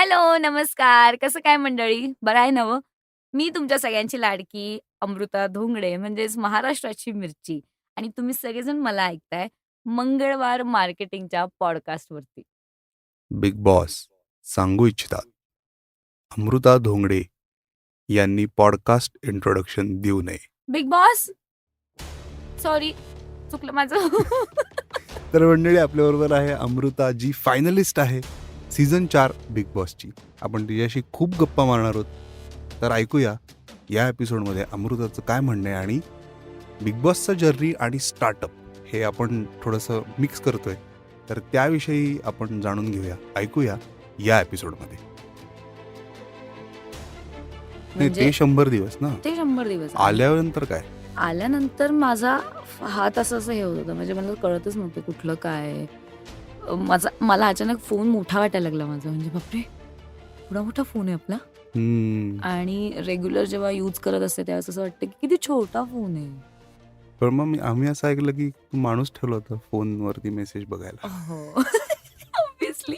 Hello, नमस्कार. कसं काय मंडळी? बरं आहे ना हो? मी तुमच्या सगळ्यांची लाडकी अमृता धोंगडे म्हणजेच महाराष्ट्राची मिरची आणि तुम्ही सगळेजण मला ऐकताय मंगळवार मार्केटिंगच्या पॉडकास्टवरती. बिग बॉस सांगू इच्छितात अमृता धोंगडे यांनी पॉडकास्ट इंट्रोडक्शन देऊ नये. बिग बॉस सॉरी चुकलं माझं. तर मंडळी आपल्याबरोबर आहे अमृता जी फायनलिस्ट आहे सीझन 4 बिग बॉसची. आपण तिच्याशी खूप गप्पा मारणार आहोत. तर ऐकूया या एपिसोडमध्ये अमृताचं काय म्हणणं आहे आणि बिग बॉसचं जर्नी आणि स्टार्टअप हे आपण थोडंसं मिक्स करतोय. तर त्याविषयी आपण जाणून घेऊया. ऐकूया या एपिसोडमध्ये. नाही म्हणजे ते 100 दिवस ना, ते 100 दिवस आणि आल्यानंतर काय? आल्यानंतर माझा हात असं हे होत होतं. म्हणजे मला कळतच नव्हतं कुठलं काय. मला अचानक फोन मोठा वाटायला लागला माझा. म्हणजे बापरे! एवढा मोठा फोन आहे आपला. आणि रेग्युलर जेव्हा यूज करत असते त्यावेळेस असं वाटतं की किती छोटा फोन आहे. पण मग आम्ही असं ऐकलं की तू माणूस ठेवला होता फोनवरती मेसेज बघायला. हो. ऑब्व्हियसली.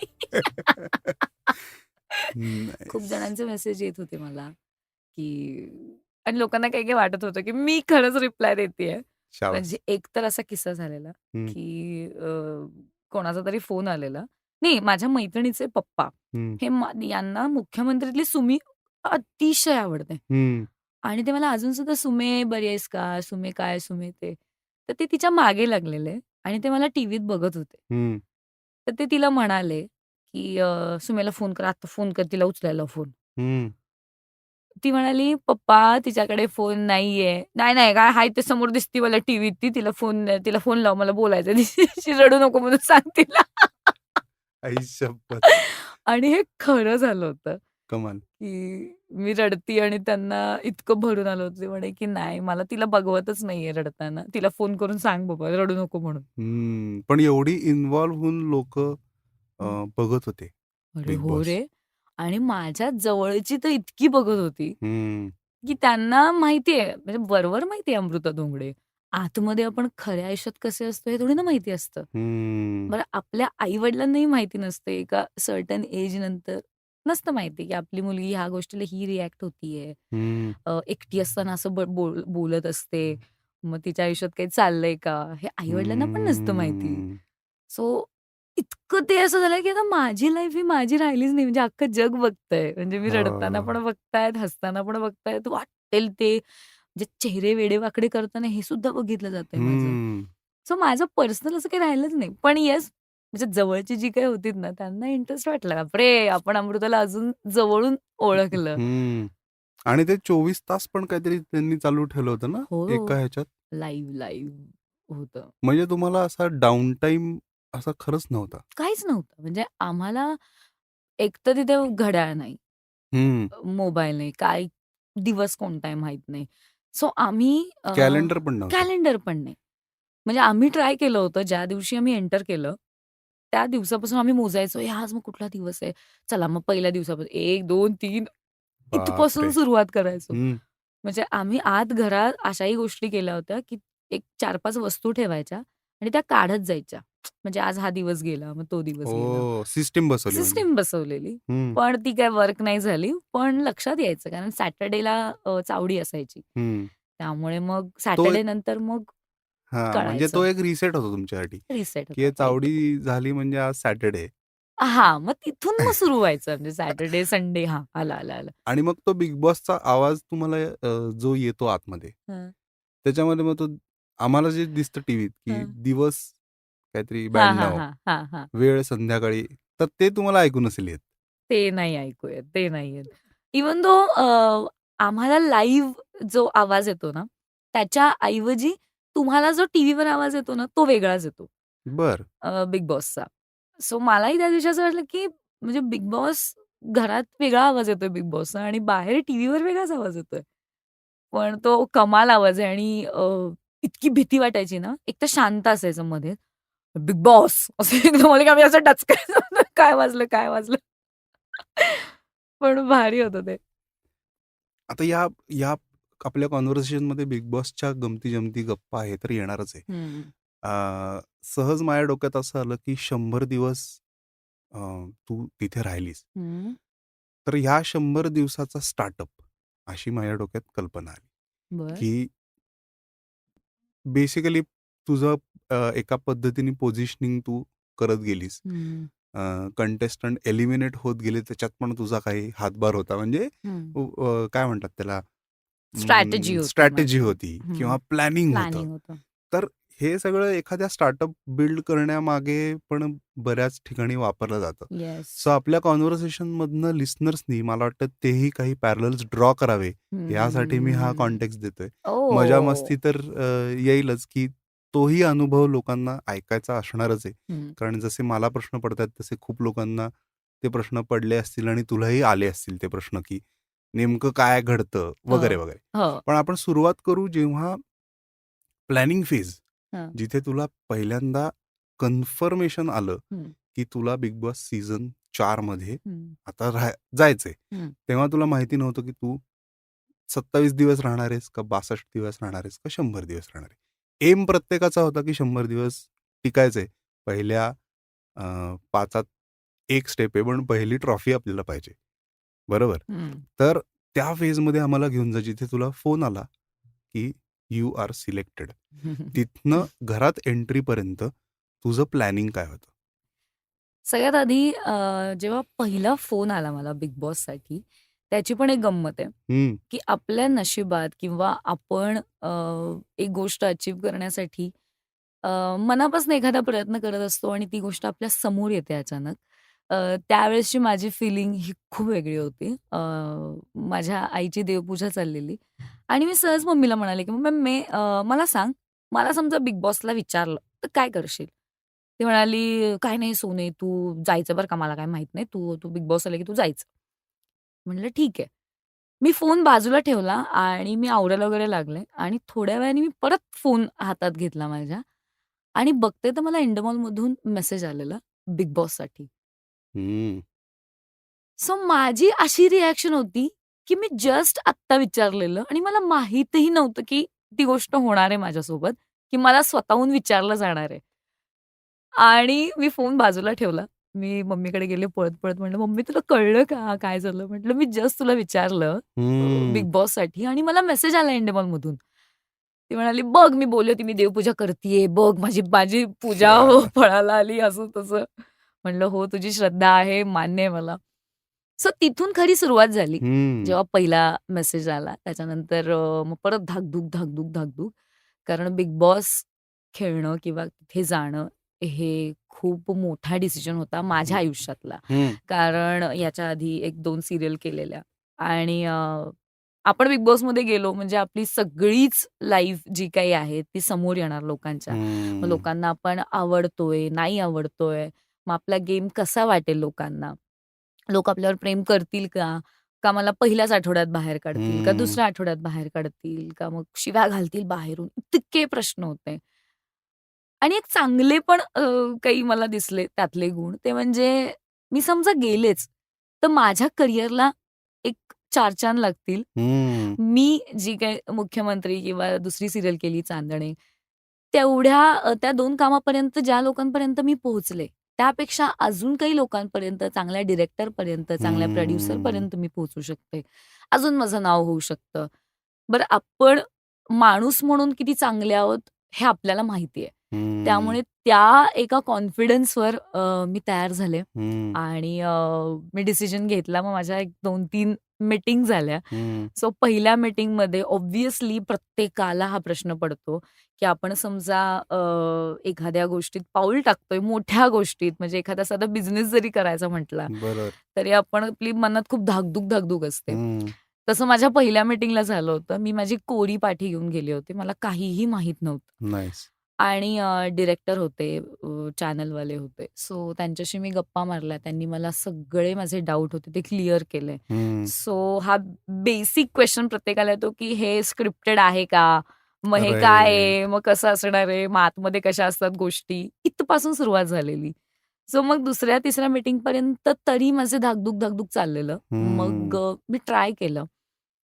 खूप नाईस. जणांचे मेसेज येत होते मला, की आणि लोकांना काही-काही वाटत होतं, की मी खरंच रिप्लाय देतेय. म्हणजे शाबास. एक तर असा किस्सा झालेला, हं, की कोणाचा तरी फोन आलेला. नाही, माझ्या मैत्रिणीचे पप्पा हं, यांना मुख्यमंत्रीतली सुमी अतिशय आवडते. हं, आणि ते मला अजून सुद्धा "सुमे बरी आहेस का? सुमे काय? सुमे ते." तर ते तिच्या मागे लागलेले आणि ते मला टीव्हीत बघत होते. हं, तर ते तिला म्हणाले, की "सुमेला फोन कर, आत्ता फोन कर, तिला उचलायला फोन." हं. ती म्हणाली, "पप्पा तिच्याकडे फोन नाहीये." "नाही, नाही, काय आहे ते समोर दिसती मला टीव्हीत ती. तिला फोन लाव, मला बोलायचंय तिच्याशी. रडू नको म्हणून सांग तिला." आई शपथ! आणि हे खरं झालं होतं. कमाल. की मी रडती आणि त्यांना इतकं भरून आलं होतं. ते म्हणे, की "नाही, मला तिला बघवतच नाहीये रडताना. तिला फोन करून सांग बाबा रडू नको म्हणून." पण एवढी इन्व्हॉल्व होऊन लोकं हं. बघत होते अरे बिग हो बॉस. रे! आणि माझ्या जवळची तर इतकी बघत होती, हं, की त्यांना माहिती आहे म्हणजे वरवर माहिती आहे अमृता धोंगडे. आतमध्ये आपण खऱ्या आयुष्यात कसे असतो हे थोडी ना माहिती असतं. हं, बरं आपल्या आई-वडिलांनाही माहिती नसतं एका सर्टन एज नंतर नसतं माहिती, की आपली मुलगी ह्या गोष्टीला ही रिएक्ट होतीये. हं, एकटी असताना असं बोलत असते. मग तिच्या आयुष्यात काही चाललंय का? हे आई-वडिलांना पण नसतं माहिती. हं. सो इतकं ते असं झालं, की आता माझी लाईफ ही माझी राहिलीच नाही. म्हणजे अख्खं जग बघतंय. म्हणजे मी रडताना हां. पण बघतायत, हसताना पण बघतायत. वाटेल ते म्हणजे चेहरे वेडेवाकडे करताना हे सुद्धा बघितलं जातंय माझं. हं. सो माझं पर्सनल असं काही राहिलंच नाही. पण येस, म्हणजे जवळची जी काही होतीत ना, त्यांना इंटरेस्ट वाटला. बापरे! आपण अमृताला अजून जवळून ओळखलं. हं. आणि ते 24 तास पण काहीतरी त्यांनी चालू ठेवलं होतं ना, एका हो, ह्याच्यात? लाईव्ह होतं. म्हणजे तुम्हाला असा डाउन टाईम असा खरंच नव्हता. काहीच नव्हतं. म्हणजे आम्हाला एकतर तिथे घड्याळ नाही, हं. मोबाईल नाही, काय दिवस कोणता आहे माहीत नाही. सो आम्ही कॅलेंडर पण नव्हतं. कॅलेंडर पण नाही. म्हणजे आम्ही ट्राय केलं होतं, ज्या दिवशी आम्ही एंटर केलं, त्या दिवसापासून आम्ही मोजायचो, "हे आज मग कुठला दिवस आहे? चला मग पहिल्या दिवसापासून 1, 2, 3" इथपासून बापरे! सुरुवात करायचो. हं. म्हणजे आम्ही आत घरात अशाही गोष्टी केल्या होत्या, की एक 4-5 वस्तू ठेवायच्या आणि त्या काढत जायच्या. म्हणजे आज हा दिवस गेला, मग तो दिवस गेला. ओह! सिस्टम बसवली म्हणजे. सिस्टम बसवलेली. हं, पण ती काही वर्क नाही झाली. पण लक्षात यायचं कारण सॅटर्डेला चावडी असायची. हं. त्यामुळे मग तो एक सॅटर्डे नंतर मग म्हणजे तो कळायचं. एक रिसेट होता तुमच्यासाठी, रिसेट की हे होता राइट. चावडी झाली म्हणजे आज सॅटर्डे. हां, मग तिथून मग सुरू व्हायचं म्हणजे सॅटर्डे, संडे हां, आलं. आणि मग तो बिग बॉसचा आवाज तुम्हाला जो येतो आतमध्ये, हं, त्याच्यामध्ये मग तो आम्हाला जे दिसतं टीव्हीत, की हं. दिवस काहीतरी हां, हां, 92, हां, हां, हां. वेळ संध्याकाळी, तर ते तुम्हाला ऐकू नसेल येत. ते नाही ऐकू येत, ते नाही येत. इव्हन दो आम्हाला लाईव्ह जो आवाज येतो ना, त्याच्या ऐवजी तुम्हाला जो टीव्हीवर आवाज येतो ना, तो वेगळाच येतो. बरं. बिग बॉसचा. सो मलाही त्या दिवशी असं वाटलं, की म्हणजे बिग बॉस घरात वेगळा आवाज येतोय बिग बॉसचा आणि बाहेर टीव्हीवर वेगळाच आवाज येतोय. पण तो कमाल आवाज आहे आणि इतकी भीती वाटायची ना, एक तर शांत असायचं मध्ये. बिग बॉस असं एकदम आलं, की आम्ही असं डचकायचो. काय वाजलं, काय वाजलं? पण भारी होतं ते. आता या या आपल्या कन्व्हर्सेशनमध्ये बिग बॉसच्या गमती-जमती, गप्पा हे तर येणारच आहे. हं, सहज माझ्या डोक्यात असं आलं, की 100 दिवस अ, तू तिथे राहिलीस. हं. तर ह्या 100 दिवसाचा स्टार्टअप अशी माझ्या डोक्यात कल्पना आली, बरं. की बेसिकली तुझं एका पद्धतीने पोझिशनिंग तू करत गेलीस. हं, कंटेस्टंट एलिमिनेट होत गेले, त्याच्यात पण तुझा काही हातभार होता. म्हणजे हं. काय म्हणतात त्याला, स्ट्रॅटेजी होती स्ट्रॅटेजी माझी. होती हं. किंवा प्लॅनिंग होतं. प्लॅनिंग होतं. तर हे सगळं एखाद्या स्टार्टअप बिल्ड करण्यामागे पण बऱ्याच ठिकाणी वापरलं जातं. येस. सो आपल्या कॉन्व्हर्सेशनमधनं लिस्नर्सनी मला वाटतं तेही काही पॅरलल्स ड्रॉ करावे, यासाठी मी हा हं. कॉन्टेक्स्ट देतोय. ओह! मजा-मस्ती तर येईलच, की तोही अनुभव लोकांना ऐकायचा असणारच आहे. हं. कारण जसे मला प्रश्न पडतात तसे खूप लोकांना ते प्रश्न पडले असतील आणि तुलाही आले असतील ते प्रश्न, की नेमकं काय घडतं हो. वगैरे, वगैरे. हो. पण आपण सुरुवात करू जेव्हा प्लॅनिंग फेज, हं. जिथे तुला पहिल्यांदा कन्फर्मेशन आलं, हं. की तुला बिग बॉस सीझन 4 मध्ये हं. आता जायचंय. हं. तेव्हा तुला माहिती नव्हतं, की तू 27 दिवस राहणार आहेस का 62 दिवस राहणार आहेस का 100 दिवस राहणार आहे. एम प्रत्येकाचा होता, की 100 दिवस टिकायचंय. पहिल्या 5त एक स्टेप आहे, पण पहिली ट्रॉफी आपल्याला पाहिजे. बरोबर? हं. तर त्या फेजमध्ये आम्हाला घेऊन जा, जिथे तुला फोन आला, की यू आर सिलेक्टेड. तिथनं घरात एंट्रीपर्यंत तुझं प्लॅनिंग काय होतं? सगळ्यात आधी जेव्हा पहिला फोन आला मला बिग बॉससाठी, त्याची पण एक गंमत आहे, हं, की आपल्या नशिबात किंवा आपण एक गोष्ट अचीव्ह करण्यासाठी मनापासून एखादा प्रयत्न करत असतो आणि ती गोष्ट आपल्या समोर येते अचानक. त्यावेळेसची माझी फिलिंग ही खूप वेगळी होती. माझ्या आईची देवपूजा चाललेली आणि मी सहज मम्मीला म्हणाले, की "मम्मी मला सांग, मला समजा बिग बॉसला विचारलं, तर काय करशील?" ती म्हणाली, "काही नाही सोने, तू जायचं बरं का, मला काही माहीत नाही. तू तू बिग बॉस आले की तू जायचं." म्हटलं, "ठीक आहे." मी फोन बाजूला ठेवला आणि मी आवरायला वगैरे लागले आणि थोड्या वेळाने मी परत फोन हातात घेतला माझ्या आणि बघते तर मला इंडमॉलमधून मेसेज आलेला बिग बॉससाठी. हं. सो माझी अशी रिएक्शन होती, की मी जस्ट आत्ता विचारलेलं आणि मला माहीतही नव्हतं, की ती गोष्ट होणार आहे माझ्यासोबत, की मला स्वतःहून विचारलं जाणार आहे. आणि मी फोन बाजूला ठेवला. मी मम्मीकडे गेले पळत-पळत म्हटलं, "मम्मी तुला कळलं का काय झालं?" म्हटलं, "मी जस्ट तुला विचारलं हं. बिग बॉससाठी आणि मला मेसेज आला इंडेमॉलमधून." ती म्हणाली, "बघ मी बोलली होती मी देवपूजा करतीये. बघ माझी माझी पूजा हो फळाला आली." असं तसं. म्हटलं, "हो तुझी श्रद्धा आहे, मान्य आहे मला." सो तिथून खरी सुरुवात झाली. हं. जेव्हा पहिला मेसेज आला त्याच्यानंतर मग परत धाकधूक, धाकधूक, धाकधूक. कारण बिग बॉस खेळणं किंवा तिथे जाणं हे खूप मोठा डिसिजन होता माझ्या आयुष्यातला. हं. कारण याच्या आधी 1-2 सीरियल केलेल्या आणि आपण बिग बॉसमध्ये गेलो म्हणजे आपली सगळीच लाईफ जी काही आहे ती समोर येणार लोकांच्या. मग हं. लोकांना आपण आवडतोय, नाही आवडतोय, मग आपला गेम कसा वाटेल लोकांना? लोक आपल्यावर प्रेम करतील का? का मला पहिल्याच आठवड्यात बाहेर काढतील? का हं. दुसऱ्या आठवड्यात बाहेर काढतील? का मग शिव्या घालतील बाहेरून? इतके प्रश्न होते. आणि एक चांगले पण काही मला दिसले त्यातले गुण. ते म्हणजे मी समजा गेलेच, तर माझ्या करिअरला एक चार चांद लागतील. हं. मी जी काही मुख्यमंत्री किंवा दुसरी सीरियल केली चांदणे, तेवढ्या त्या 2 कामापर्यंत ज्या लोकांपर्यंत मी पोहोचले, त्यापेक्षा अजून काही लोकांपर्यंत, चांगल्या डिरेक्टरपर्यंत, चांगल्या हं. प्रोड्युसरपर्यंत मी पोहोचू शकते. अजून माझं नाव होऊ शकतं. बरं आपण माणूस म्हणून किती चांगले आहोत हे आपल्याला माहिती आहे. हं. त्यामुळे त्या एका कॉन्फिडन्सवर मी तयार झाले हं. आणि मी डिसिजन घेतला. मग माझ्या एक 2-3 मीटिंग झाल्या. हं. सो पहिल्या मीटिंगमध्ये ऑब्व्हियसली प्रत्येकाला हा प्रश्न पडतो, की आपण समजा एखाद्या गोष्टीत पाऊल टाकतोय, मोठ्या गोष्टीत म्हणजे एखादा साधा बिझनेस जरी करायचा म्हटला, बरोबर. तरी आपण आपली मनात खूप धाकधूक असते. हं. तसं माझ्या पहिल्या मीटिंगला झालं होतं. मी माझी कोरी पाठी घेऊन गेले होते. मला काहीही माहीत नव्हतं. नाईस. आणि डिरेक्टर होते, चॅनलवाले होते. सो त्यांच्याशी मी गप्पा मारल्या. त्यांनी मला सगळे माझे डाउट होते ते क्लिअर केले. हं. सो हा बेसिक क्वेशन प्रत्येकाला येतो, की हे स्क्रिप्टेड आहे का? मग हे काय राइट. आहे? मग कसं असणार आहे? मग आतमध्ये कशा असतात गोष्टी? इथपासून सुरुवात झालेली. सो मग दुसऱ्या-तिसऱ्या मीटिंगपर्यंत तरी माझे धाकधूक चाललेलं. मग हं. मी ट्राय केलं.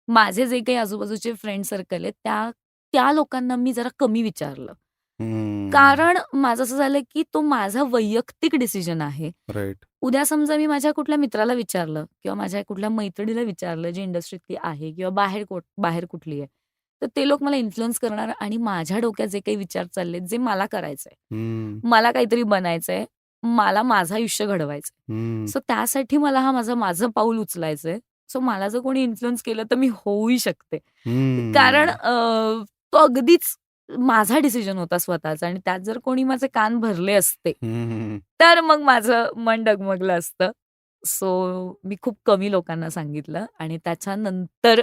माझे जे काही आजूबाजूचे फ्रेंड सर्कल आहेत त्या त्या लोकांना मी जरा कमी विचारलं. कारण माझं असं झालं की तो माझा वैयक्तिक डिसिजन आहे. राईट. उद्या समजा मी माझ्या कुठल्या मित्राला विचारलं किंवा माझ्या कुठल्या मैत्रिणीला विचारलं जी इंडस्ट्रीतली आहे किंवा बाहेर कुठली आहे, तर ते लोक मला इन्फ्लुअन्स करणार आणि माझ्या डोक्यात जे काही विचार चाललेत, जे मला करायचंय, मला काहीतरी बनायचंय, मला माझं आयुष्य घडवायचंय. सो त्यासाठी मला माझं पाऊल उचलायचंय. सो मला जर कोणी इन्फ्लुअन्स केलं तर मी होऊही शकते. कारण तो अगदीच माझा डिसिजन होता स्वतःचा आणि त्यात जर कोणी माझे कान भरले असते, तर मग माझं मन डगमगलं असतं. सो मी खूप कमी लोकांना सांगितलं आणि त्याच्यानंतर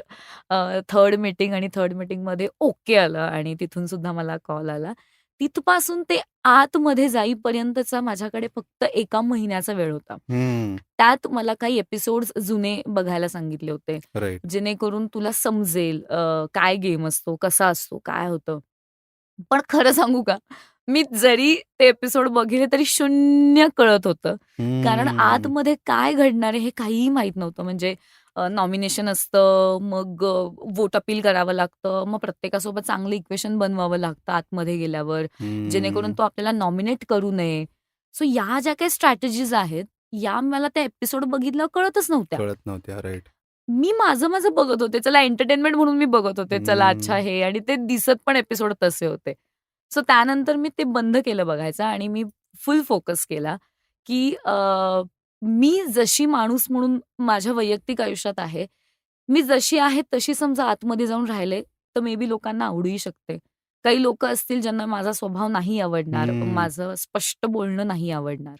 थर्ड मीटिंगमध्ये ओके आलं आणि तिथून सुद्धा मला कॉल आला. तिथपासून ते आतमध्ये जाईपर्यंतचा माझ्याकडे फक्त 1 महिन्याचा वेळ होता. त्यात मला काही एपिसोड्स जुने बघायला सांगितले होते. राईट. जेणेकरून तुला समजेल काय गेम असतो, कसा असतो, काय होतं. पण खरं सांगू का, मी जरी ते एपिसोड बघितले तरी शून्य कळत होतं. कारण आतमध्ये काय घडणार आहे हे काहीही माहीत नव्हतं. म्हणजे नॉमिनेशन असतं, मग व्होट अपील करावं लागतं, मग प्रत्येकासोबत चांगलं इक्वेशन बनवावं लागतं आतमध्ये गेल्यावर, जेणेकरून तो आपल्याला नॉमिनेट करू नये. सो या ज्या काही स्ट्रॅटेजीज आहेत, या मला त्या एपिसोड बघितल्यावर कळतच नव्हत्या. कळत नव्हत्या. राईट. मी माझं बघत होते. चला एंटरटेनमेंट म्हणून मी बघत होते. चला अच्छा हे आणि ते दिसत पण एपिसोड तसे होते. सो त्यानंतर मी ते बंद केलं बघायचं आणि मी फुल फोकस केला, की मी जशी माणूस म्हणून माझ्या वैयक्तिक आयुष्यात आहे, मी जशी आहे तशी समजा आतमध्ये जाऊन राहिले, तर मे बी लोकांना आवडूही शकते. काही लोकं असतील ज्यांना माझा स्वभाव नाही आवडणार, माझं स्पष्ट बोलणं नाही आवडणार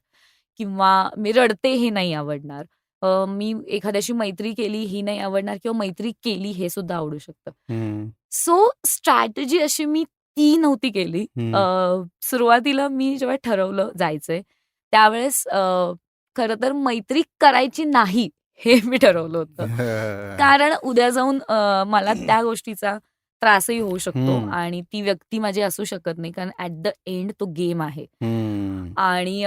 किंवा मी रडते हे नाही आवडणार. मी एखाद्याशी मैत्री केली ही नाही आवडणार किंवा मैत्री केली हे सुद्धा आवडू शकतं. सो स्ट्रॅटेजी अशी मी ती नव्हती केली. सुरुवातीला मी जेव्हा ठरवलं जायचंय, त्यावेळेस खरं तर मैत्री करायची नाही हे मी ठरवलं होतं. कारण उद्या जाऊन मला त्या गोष्टीचा त्रासही होऊ शकतो आणि ती व्यक्ती माझी असू शकत नाही. कारण ॲट द एंड तो गेम आहे. आणि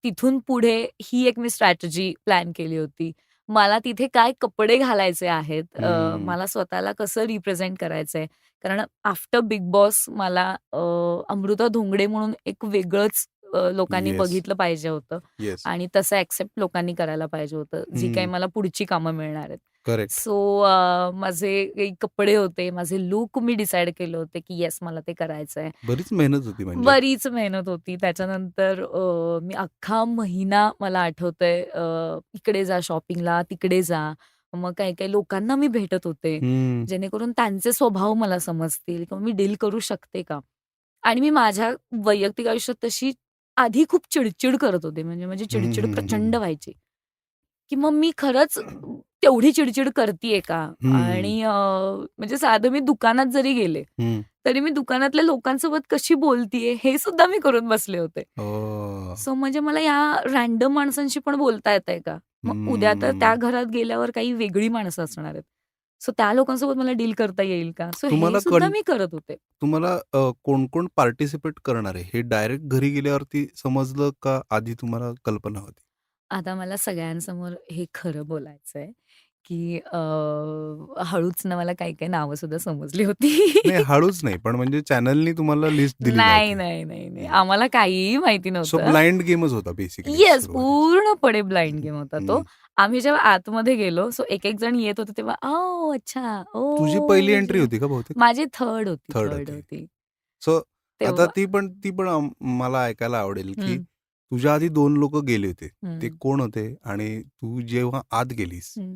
तिथून पुढे ही एक मी स्ट्रॅटेजी प्लॅन केली होती. मला तिथे काय कपडे घालायचे आहेत, मला स्वतःला कसं रिप्रेझेंट करायचंय. कारण आफ्टर बिग बॉस मला अमृता धोंगडे म्हणून एक वेगळंच लोकांनी येस. बघितलं पाहिजे होतं येस. आणि तसं ॲक्सेप्ट लोकांनी करायला पाहिजे होतं, जी काही मला पुढची कामं मिळणार आहेत. करेक्ट. सो माझे काही कपडे होते, माझे लूक मी डिसाईड केले होते, की येस मला ते करायचंय. बरीच मेहनत होती म्हणजे. बरीच मेहनत होती. त्याच्यानंतर मी अख्खा महिना मला आठवतंय इकडे जा शॉपिंगला, तिकडे जा. मग काही-काही लोकांना मी भेटत होते, जेणेकरून त्यांचे स्वभाव मला समजतील किंवा मी डील करू शकते का? आणि मी माझ्या वैयक्तिक आयुष्यात तशी आधी खूप चिडचिड करत होते. म्हणजे माझी चिडचिड प्रचंड व्हायची, की मग मी खरंच तेवढी चिडचिड करतीये का? आणि म्हणजे साधं मी दुकानात जरी गेले, तरी मी दुकानातल्या लोकांसोबत कशी बोलतीये हे सुद्धा मी करून बसले होते. सो म्हणजे मला या रँडम माणसांशी पण बोलता येतंय का? मग उद्या तर त्या घरात गेल्यावर काही वेगळी माणसं असणार आहेत. सो त्या लोकांसोबत मला डील करता येईल का? सो तुम्हाला हे सुद्धा मी करत होते. तुम्हाला कोण पार्टिसिपेट करणार आहे हे डायरेक्ट घरी गेल्यावरती समजलं का आधी तुम्हाला कल्पना होती? आता मला सगळ्यांसमोर हे खरं बोलायचंय, की हळूच ना मला काही-काही नावं सुद्धा समजली होती. नाही, हळूच नाही, पण म्हणजे चॅनलनी तुम्हाला लिस्ट दिली नाही, नव्हती. नाही, नाही, नाही. आम्हाला काहीही माहिती सो नव्हतं. ब्लाइंड गेमच होता बेसिकली येस, सुरुवातीला. पूर्णपणे ब्लाइंड गेम होता तो. आम्ही जेव्हा आतमध्ये गेलो, सो एक-एक जण येत होते तेव्हा, "ओह! अच्छा. तुझी ओह!" पहिली एंट्री होती का बहुतेक? माझी थर्ड होती, थर्ड थर्ड होती. होती. सो आता तेव्हा ती पण मला ऐकायला आवडेल, की हं, तुझ्या आधी 2 लोकं गेले होते. ते हं, कोण होते? आणि तू जेव्हा आत गेलीस, हं,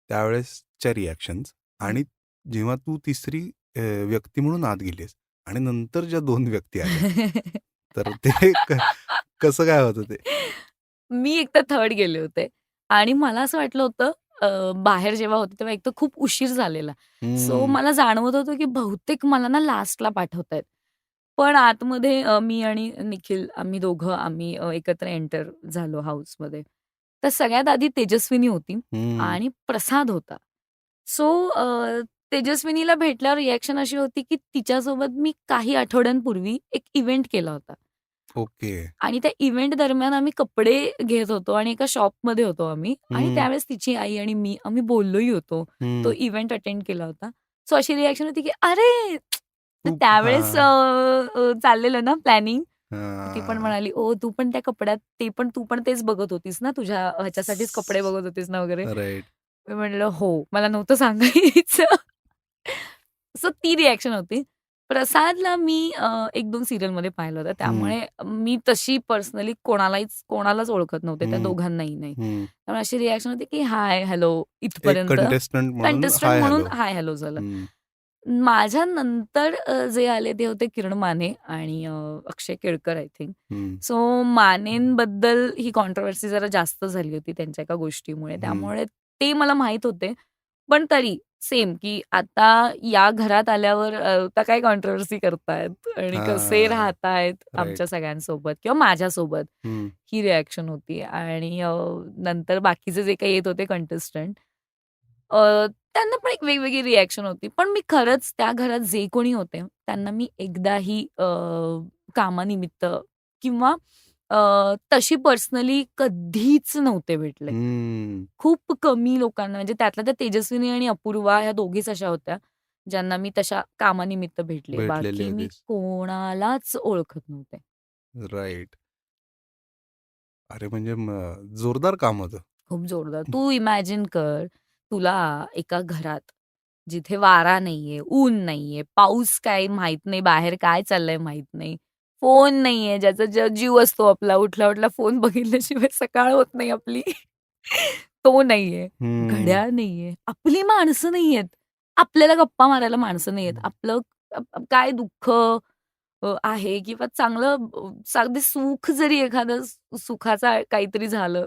त्यावेळेसच्या रिएक्शन्स हं. आणि जेव्हा तू तिसरी व्यक्ती म्हणून आत गेलीस आणि नंतर ज्या 2 व्यक्ती आल्या, तर ते कसं काय होतं ते? मी एकतर थर्ड गेले होते आणि मला असं वाटलं होतं बाहेर जेव्हा होते तेव्हा एकतर खूप उशीर झालेला. सो हं, मला जाणवत होतं, की बहुतेक मला ना लास्टला पाठवतायत. पण आतमध्ये मी आणि निखिल आम्ही एकत्र एंटर झालो हाऊसमध्ये. तर सगळ्यात आधी तेजस्विनी होती हं. आणि प्रसाद होता. सो तेजस्विनीला भेटल्यावर रिएक्शन अशी होती, की तिच्यासोबत मी काही आठवड्यांपूर्वी एक इव्हेंट केला होता. ओके. आणि त्या इव्हेंट दरम्यान आम्ही कपडे घेत होतो आणि एका शॉपमध्ये होतो आम्ही आणि हं, त्यावेळेस तिची आई आणि मी आम्ही बोललोही होतो. तो हं. इव्हेंट अटेंड केला होता. सो अशी रिएक्शन होती, की "अरे! तर खूप त्यावेळेस चाललेलं ना प्लॅनिंग. ती पण हां. म्हणाली, "ओ, तू पण त्या कपड्यात तू पण तेच बघत होतीस ना, तुझ्या ह्याच्यासाठीच कपडे बघत होतीस ना वगैरे." राइट. मी म्हटलं, "हो, मला नव्हतं सांगायचं." सो ती रिएक्शन होती. प्रसादला मी 1-2 सीरियलमध्ये पाहिलं होतं. हं, त्यामुळे मी तशी पर्सनली कोणालाच ओळखत नव्हते, त्या हं, दोघांनाही नाही. हं. त्यामुळे अशी रिएक्शन होती, की हाय, हॅलो एक इथपर्यंत. कंटेस्टंट म्हणून कंटेस्टंट हाय, म्हणून हॅलो. हाय, हॅलो झालं. हं, माझ्यानंतर जे आले ते होते किरण माने आणि अक्षय केळकर आय थिंक. हं, सो मानेंबद्दल ही कॉन्ट्रोव्हर्सी जरा जास्त झाली होती त्यांच्या एका गोष्टीमुळे. हं. त्यामुळे ते मला माहीत होते. पण तरी सेम, की आता या घरात आल्यावर आता काय कॉन्ट्रोव्हर्सी करतायत आणि कसे हां. राहतायत राइट. आमच्या सगळ्यांसोबत किंवा माझ्यासोबत, हं, ही रिएक्शन होती. आणि नंतर बाकीचे जे काही येत होते कंटेस्टंट, त्यांना पण एक वेगवेगळी रिएक्शन होती. पण मी खरंच त्या घरात जे कोणी होते, त्यांना मी एकदाही कामानिमित्त किंवा तशी पर्सनली कधीच नव्हते भेटले. हं. खूप कमी लोकांना, म्हणजे त्यातल्या त्या तेजस्विनी आणि अपूर्वा ह्या दोघीच अशा होत्या, ज्यांना मी तशा कामानिमित्त भेटले. भेटलेली बाकी मी होतीस. कोणालाच ओळखत नव्हते. राइट. अरे, म्हणजे जोरदार काम होतं. खूप जोरदार. तू इमॅजिन कर, तुला एका घरात जिथे वारा नाहीये, ऊन नाहीये, पाऊस काय माहीत नाही, बाहेर काय चाललंय माहीत नाही. फोन नाहीये, ज्याचा जीव असतो आपला, उठल्या-उठल्या फोन बघितल्याशिवाय सकाळ होत नाही आपली. तो नाहीये. हं. घड्याळ नाहीये. आपली माणसं नाहीयेत. आपल्याला गप्पा मारायला माणसं नाहीयेत. आपलं काय दुःख आहे किंवा चांगलं अगदी सुख जरी एखादं सुखाचा काहीतरी झालं,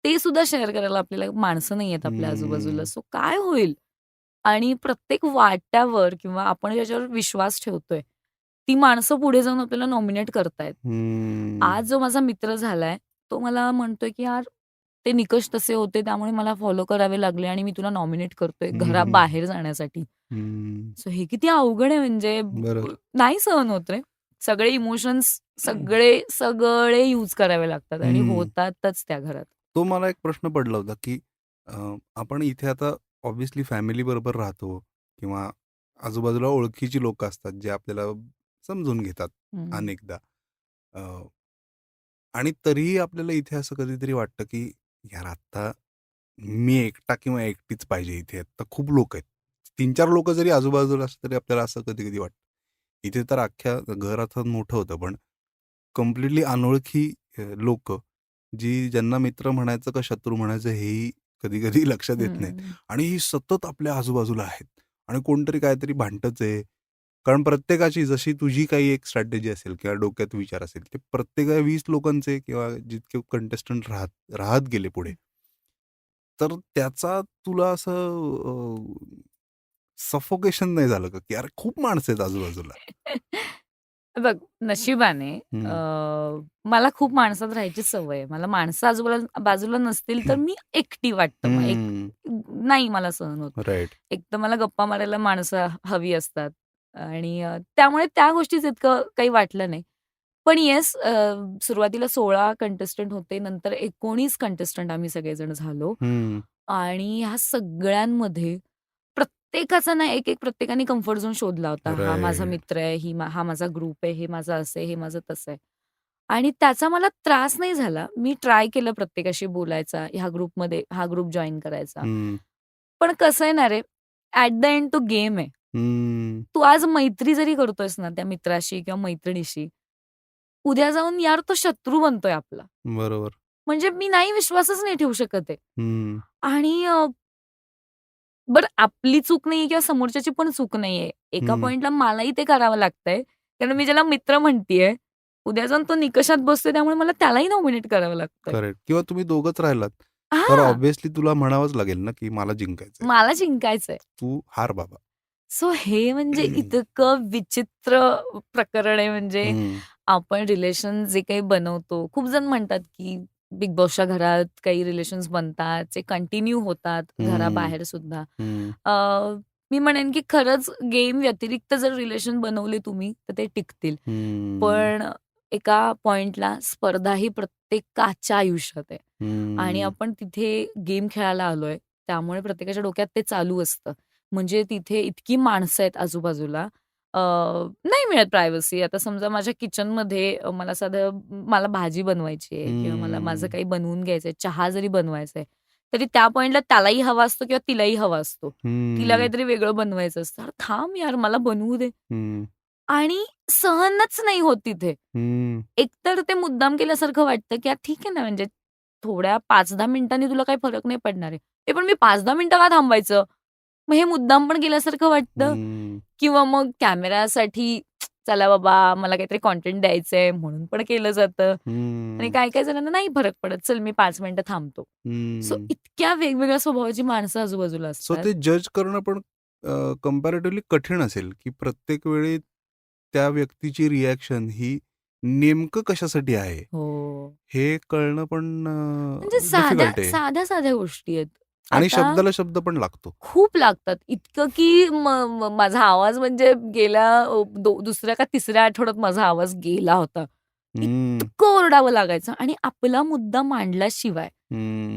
ते सुद्धा शेअर करायला आपल्याला माणसं नाहीयेत आपल्या आजूबाजूला. हं, सो काय होईल? आणि प्रत्येक वाट्यावर किंवा आपण ज्याच्यावर विश्वास ठेवतोय, ती माणसं पुढे जाऊन आपल्याला नॉमिनेट करतायत. हं, आज जो माझा मित्र झालाय, तो मला म्हणतोय, की "यार, ते निकष तसे होते, त्यामुळे मला फॉलो करावे लागले आणि मी तुला नॉमिनेट करतोय हं, हं, घराबाहेर जाण्यासाठी." हं. सो हे किती अवघड आहे, म्हणजे बरोबर. नाही सहन होत रे. सगळे इमोशन्स सगळे यूज करावे लागतात आणि हं. होतातच त्या घरात. तो मला एक प्रश्न पडला होता, की अ, आपण इथे आता ऑब्व्हियसली फॅमिलीबरोबर राहतो किंवा आजूबाजूला ओळखीची लोकं असतात, जे आपल्याला समजून घेतात हं. अनेकदा. अ, आणि तरीही आपल्याला इथे असं कधीतरी वाटतं, की यार आत्ता मी एकटा किंवा एकटीच पाहिजे इथे. आता खूप लोकं आहेत. 3-4 लोकं जरी आजूबाजूला असले तरी आपल्याला असं कधी-कधी वाटतं. इथे तर अख्ख्या घर अर्थात मोठं होतं, पण कंप्लीटली अनोळखी लोकं, ज्यांना मित्र म्हणायचं का शत्रू म्हणायचं हेही कधी-कधी लक्षात येत नाहीत. हं. आणि ही सतत आपल्या आजूबाजूला आहेत. आणि कोणतरी काहीतरी भांडतच आहे. कारण प्रत्येकाची जशी तुझी काही एक स्ट्रॅटेजी असेल किंवा डोक्यात विचार असेल, ते प्रत्येक 20 लोकांचे किंवा जितके कंटेस्टंट राहत राहत गेले पुढे. तर त्याचा तुला असं सफोकेशन नाही झालं का, की यार खूप माणसं आहेत आजूबाजूला? बघ, नशिबाने हं. मला खूप माणसात राहायची सवय आहे. मला माणसं बाजूला नसतील तर मी एकटी वाटतं. मग एक हं. नाही मला सहन होत. राइट. एक तर मला गप्पा मारायला माणसं हवी असतात आणि त्यामुळे त्या गोष्टीच इतकं काही वाटलं नाही. पण येस, सुरुवातीला 16 कंटेस्टंट होते. नंतर 19 कंटेस्टंट आम्ही सगळेजण झालो. हं. आणि ह्या सगळ्यांमध्ये प्रत्येकाचा ना एक-एक प्रत्येकाने कम्फर्ट झोन शोधला होता. हा माझा राइट. मित्र आहे, हा माझा ग्रुप आहे, हे माझं असं आहे, हे माझं तसं आहे. आणि त्याचा मला त्रास नाही झाला. मी ट्राय केलं प्रत्येकाशी बोलायचा, ह्या ग्रुपमध्ये हा ग्रुप जॉइन करायचा. हं. पण कसं आहे ना रे, ॲट द एंड तो गेम आहे. हं. तू आज मैत्री जरी करतोयस ना त्या मित्राशी किंवा मैत्रिणीशी, उद्या जाऊन यार तो शत्रू बनतोय आपला. बरोबर. म्हणजे मी नाही, विश्वासच नाही ठेवू शकत आहे. हं. आणि बरं, आपली चूक नाहीये किंवा समोरच्याची पण चूक नाहीये. एका हं. पॉइंटला मलाही ते करावं लागतंय. कारण मी ज्याला मित्र म्हणतीये, उद्या जाऊन तो निकषात बसतोय, त्यामुळे मला त्यालाही नॉमिनेट करावं लागतंय. करेक्ट. किंवा तुम्ही दोघंच राहिलात, तर हां, ऑब्व्हियसली तुला म्हणावंच लागेल ना, की मला जिंकायचंय. मला जिंकायचंय. तू हार बाबा. सो हे म्हणजे इतकं विचित्र प्रकरण आहे. म्हणजे हं. आपण रिलेशन जे काही बनवतो, खूप जण म्हणतात, की बिग बॉसच्या घरात काही रिलेशन्स बनतात, जे कंटिन्यू होतात हं. घराबाहेर सुद्धा. हं. अ, मी म्हणेन, की खरंच गेम व्यतिरिक्त जर रिलेशन बनवले तुम्ही, तर ते टिकतील. हं. पण एका पॉइंटला स्पर्धा ही प्रत्येकाच्या आयुष्यात आहे आणि हं. आपण तिथे गेम खेळायला आलोय, त्यामुळे प्रत्येकाच्या डोक्यात ते चालू असतं. म्हणजे तिथे इतकी माणसं आहेत आजूबाजूला नाही मिळत प्रायव्हसी. आता समजा माझ्या किचनमध्ये मला साधं मला भाजी बनवायची आहे किंवा मला माझं काही बनवून घ्यायचंय, चहा जरी बनवायचा आहे, तरी त्या पॉइंटला त्यालाही हवा असतो किंवा तिलाही हवा असतो. तिला काहीतरी वेगळं बनवायचं असतं. "अरे थांब यार, मला बनवू दे." आणि सहनच नाही होत तिथे. एकतर ते मुद्दाम केल्यासारखं वाटतं, की यार ठीक आहे ना, म्हणजे थोड्या 5-10 मिनिटांनी तुला काही फरक नाही पडणार आहे. पण मी 5-10 मिनिटं का थांबायचं? मग हे मुद्दाम पण केल्यासारखं वाटतं किंवा मग कॅमेरासाठी चला बाबा मला काहीतरी कंटेंट द्यायचंय म्हणून पण केलं जातं आणि काही-काही जणांना नाही फरक पडत. चल मी 5 मिनिटं थांबतो. सो इतक्या वेगवेगळ्या स्वभावाची माणसं आजूबाजूला सो असतात. ते जज करणं पण कंपॅरेटिव्हली कठीण असेल, की प्रत्येक वेळी त्या व्यक्तीची रिएक्शन ही नेमकं कशासाठी आहे, हो. हे कळणं पण म्हणजे डिफिकल्ट आहे. साध्या-साध्या गोष्टी आहेत. आणि आता शब्दाला शब्द पण लागतो. खूप लागतात. इतकं की माझा आवाज म्हणजे गेल्या दुसऱ्या का तिसऱ्या आठवड्यात माझा आवाज गेला होता. हं, इतकं ओरडावं लागायचं आणि आपला मुद्दा मांडल्याशिवाय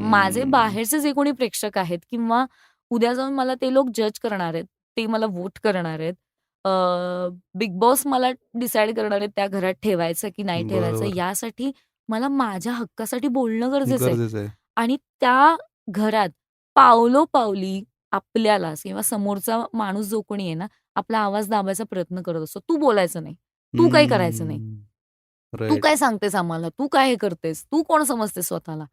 माझे हं. बाहेरचे जे कोणी प्रेक्षक आहेत किंवा उद्या जाऊन मला ते लोक जज करणार आहेत. ते मला व्होट करणार आहेत. बिग बॉस मला डिसाईड करणार आहेत त्या घरात ठेवायचं की नाही ठेवायचं बरोबर. यासाठी मला माझ्या हक्कासाठी बोलणं गरजेचं आहे. गरजेचं आहे. आणि त्या घरात पावलोपावली आपल्याला किंवा समोरचा माणूस जो कोणी आहे ना, आपला आवाज दाबायचा प्रयत्न करत असतो. तू बोलायचं नाही. तू काही करायचं नाही. हं. तू राइट. काय सांगतेस आम्हाला? तू काय हे करतेस? तू कोण समजतेस स्वतःला?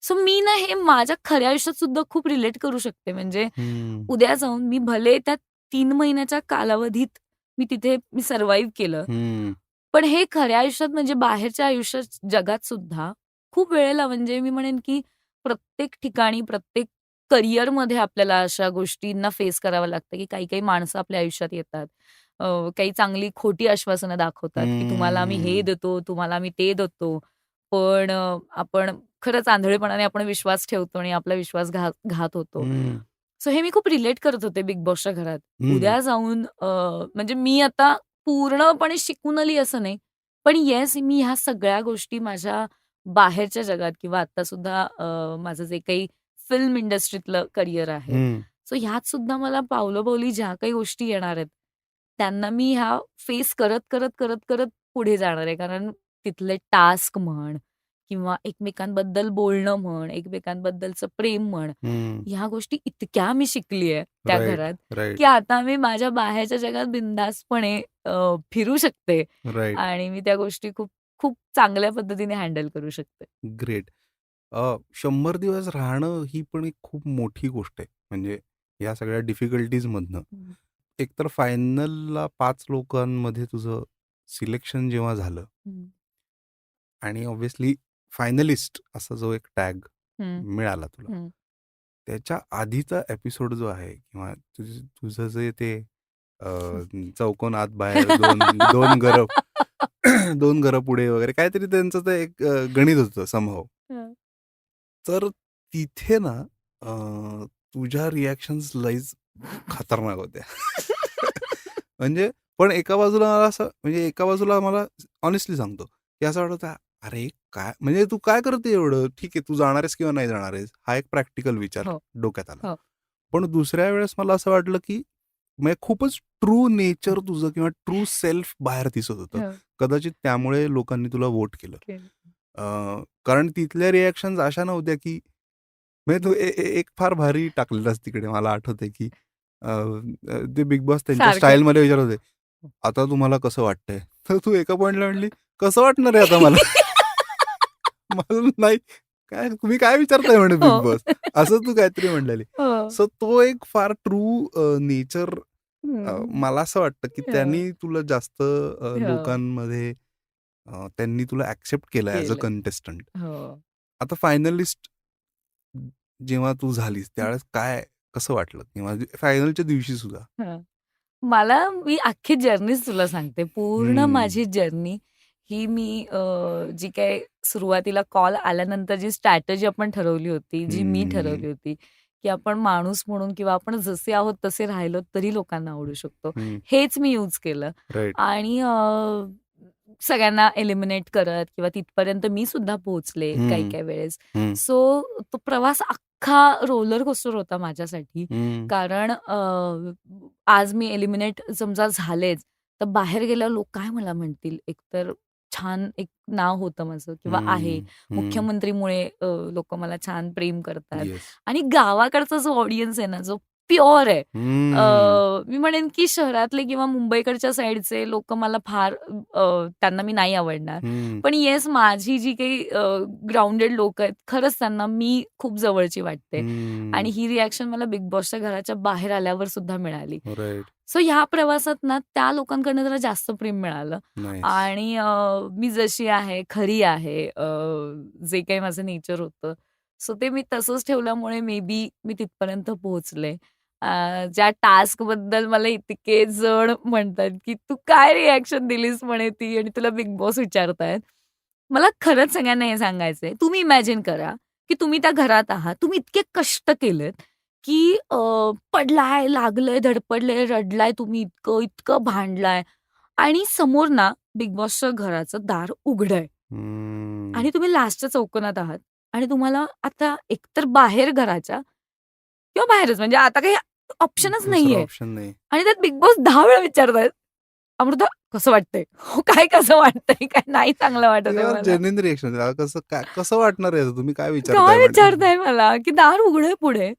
सो मी ना हे माझ्या खऱ्या आयुष्यात सुद्धा खूप रिलेट करू शकते. म्हणजे हं, उद्या जाऊन मी भले त्या 3 महिन्याच्या कालावधीत मी सर्व्हायव्ह केलं. हं. पण हे खऱ्या आयुष्यात म्हणजे बाहेरच्या आयुष्यात जगात सुद्धा खूप वेळेला म्हणजे मी म्हणेन, की प्रत्येक ठिकाणी, प्रत्येक करिअरमध्ये आपल्याला अशा गोष्टींना फेस करावं लागतं, की काही-काही माणसं आपल्या आयुष्यात येतात. काही चांगली खोटी आश्वासनं दाखवतात, की तुम्हाला आम्ही हे हं. देतो, तुम्हाला आम्ही ते देतो. पण आपण खरंच आंधळेपणाने आपण विश्वास ठेवतो आणि आपला विश्वास घात होतो. हं. सो हे मी खूप रिलेट करत होते बिग बॉसच्या घरात. हं. उद्या जाऊन म्हणजे मी आता पूर्णपणे शिकून आली असं नाही. पण येस, मी ह्या सगळ्या गोष्टी माझ्या बाहेरच्या जगात किंवा आता सुद्धा माझं जे काही फिल्म इंडस्ट्रीतलं करियर आहे. हं. सो ह्यात सुद्धा मला पावलोपावली ज्या काही गोष्टी येणार आहेत, त्यांना मी ह्या फेस करत पुढे जाणार आहे. कारण तिथले टास्क म्हण किंवा एकमेकांबद्दल बोलणं म्हण, एकमेकांबद्दलचं प्रेम म्हण, हं. ह्या गोष्टी इतक्या मी शिकली आहे त्या राइट, घरात, की राइट, आता मी माझ्या बाहेरच्या जगात बिनधास्तपणे फिरू शकते राइट. आणि मी त्या गोष्टी खूप खूप चांगल्या पद्धतीने हँडल करू शकते. ग्रेट. 100 दिवस राहणं ही पण एक खूप मोठी गोष्ट आहे. म्हणजे या सगळ्या डिफिकल्टीजमधनं. हं. एकतर फायनलला 5 लोकांमध्ये तुझं सिलेक्शन जेव्हा झालं हं. आणि ऑब्व्हियसली फायनलिस्ट असा जो एक टॅग हं, मिळाला तुला. हं. त्याच्या आधीचा एपिसोड जो आहे किंवा तुझं जे ते अ, चौकोन आत बाहेर 2 घरं 2 घरं पुढे वगैरे काहीतरी त्यांचं ते एक गणित होतं समहाऊ. हं. तर तिथे ना तुझ्या रिएक्शन्स लईच खतरनाक होत्या. म्हणजे पण एका बाजूला मला असं म्हणजे एका बाजूला मला हॉनेस्टली सांगतो, की असं वाटत होतं, "अरे काय म्हणजे तू काय करते एवढं? ठीक आहे, तू जाणार आहेस किंवा नाही जाणार आहेस." हा एक प्रॅक्टिकल विचार हो, डोक्यात आला. हो. पण दुसऱ्या वेळेस मला असं वाटलं, की म्हणजे खूपच ट्रू नेचर तुझं किंवा ट्रू सेल्फ बाहेर दिसत होतं. हं. कदाचित त्यामुळे लोकांनी तुला व्होट केलं. केलं. अ, कारण तिथल्या रिएक्शन्स अशा नव्हत्या, की म्हणजे तू एक फार भारी टाकलेलास तिकडे मला आठवतंय, की अ, अ, ते बिग बॉस त्यांच्या सारखं. स्टाईलमध्ये विचारत होते, "आता तुम्हाला कसं वाटतंय?" तर तू एका पॉइंटला म्हटली, "कसं वाटणार आहे आता मला?" मला नाही, "काय तुम्ही काय विचारताय?" म्हणे बिग हो. बॉस. असं तू काहीतरी म्हणाली. हो. सो तो एक फार ट्रू नेचर हं. मला असं वाटतं, की हो, त्यांनी तुला जास्त हो. लोकांमध्ये त्यांनी तुला ॲक्सेप्ट केलं ॲज अ केलं. कंटेस्टंट. हो. आता फायनलिस्ट जेव्हा तू झालीस त्यावेळेस कसं वाटलं? किंवा फायनलच्या दिवशी सुद्धा? हं. मी अख्खी जर्नीच तुला सांगते. पूर्ण हं, माझी जर्नी ही मी जी काही सुरुवातीला कॉल आल्यानंतर जी स्ट्रॅटेजी आपण ठरवली होती, जी मी हं, ठरवली होती, की आपण माणूस म्हणून किंवा आपण जसे आहोत तसे राहिलो तरी लोकांना आवडू शकतो. हं. हेच मी यूज केलं राइट. आणि सगळ्यांना एलिमिनेट करत किंवा तिथपर्यंत मी सुद्धा पोहोचले काही काही वेळेस. सो तो प्रवास अख्खा रोलर कोस्टर होता माझ्यासाठी. कारण आज मी एलिमिनेट समजा झालेच, तर बाहेर गेल्यावर लोक काय मला म्हणतील? एकतर छान एक नाव होतं माझं किंवा आहे. मुख्यमंत्रीमुळे लोक मला छान प्रेम करतात. आणि गावाकडचा जो ऑडियन्स आहे ना, जो प्युअर आहे. मी म्हणेन की शहरातले किंवा मुंबईकडच्या साईडचे लोक मला फार त्यांना मी नाही आवडणार. पण येस, माझी जी काही ग्राउंडेड लोक आहेत, खरंच त्यांना मी खूप जवळची वाटते. आणि ही रिॲक्शन मला बिग बॉसच्या घराच्या बाहेर आल्यावर सुद्धा मिळाली. सो ह्या प्रवासात ना त्या लोकांकडनं जरा जास्त प्रेम मिळालं. आणि मी जशी आहे, खरी आहे, जे काही माझं नेचर होतं, सो ते मी तसंच ठेवल्यामुळे मे बी मी तिथपर्यंत पोहोचले. ज्या टास्क बद्दल मला इतके जण म्हणतात की तू काय रिॲक्शन दिलीस म्हणे ती, आणि तुला बिग बॉस विचारतायत. मला खरंच सगळ्यांना हे सांगायचंय, तुम्ही इमॅजिन करा की तुम्ही त्या घरात आहात, तुम्ही इतके कष्ट केलेत की पडलाय, लागलंय, धडपडलंय, रडलाय, तुम्ही इतकं इतकं भांडलाय, आणि समोर ना बिग बॉसच्या घराचं दार उघडंय आणि तुम्ही लास्टच्या चौकोनात आहात आणि तुम्हाला आता एकतर बाहेर घराच्या किंवा बाहेरच, म्हणजे आता काही ऑप्शनच नाहीये. आणि त्यात बिग बॉस 10 वेळा विचारतायत, अमृता कसं वाटतंय? हो, काय कसं वाटतंय? काय नाही चांगलं वाटत आहे मला. जेन्युइन रिएक्शन कसं वाटणार आहे? तुम्ही काय काय विचारताय मला की दार उघडे पुढे,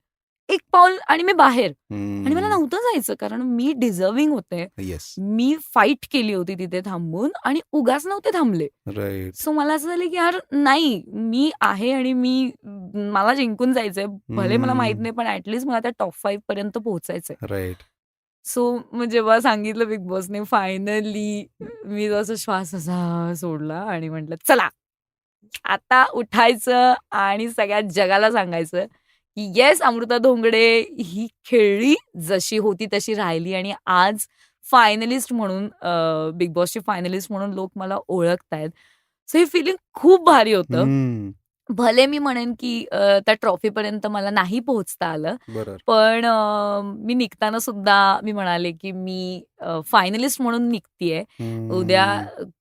एक पाऊल आणि मी बाहेर. आणि मला नव्हतं जायचं, कारण मी डिझर्विंग होते. मी फाईट केली होती तिथे थांबून आणि उगाच नव्हते थांबले. सो मला असं झालं की यार नाही, मी आहे आणि मला जिंकून जायचंय. भले मला माहित नाही, पण ऍटलीस्ट मला त्या टॉप 5 पर्यंत पोहोचायचंय. सो मग जेव्हा सांगितलं बिग बॉसने, फायनली मी जसा श्वास असा सोडला आणि म्हटलं चला आता उठायचं आणि सगळ्या जगाला सांगायचं की येस, अमृता धोंगडे ही खेळली, जशी होती तशी राहिली, आणि आज फायनलिस्ट म्हणून, बिग बॉसची फायनलिस्ट म्हणून लोक मला ओळखतायत. सो हे फिलिंग खूप भारी होतं. भले मी म्हणेन की त्या ट्रॉफीपर्यंत मला नाही पोहोचता आलं, पण मी निघताना सुद्धा मी म्हणाले की मी फायनलिस्ट म्हणून निघतीये. उद्या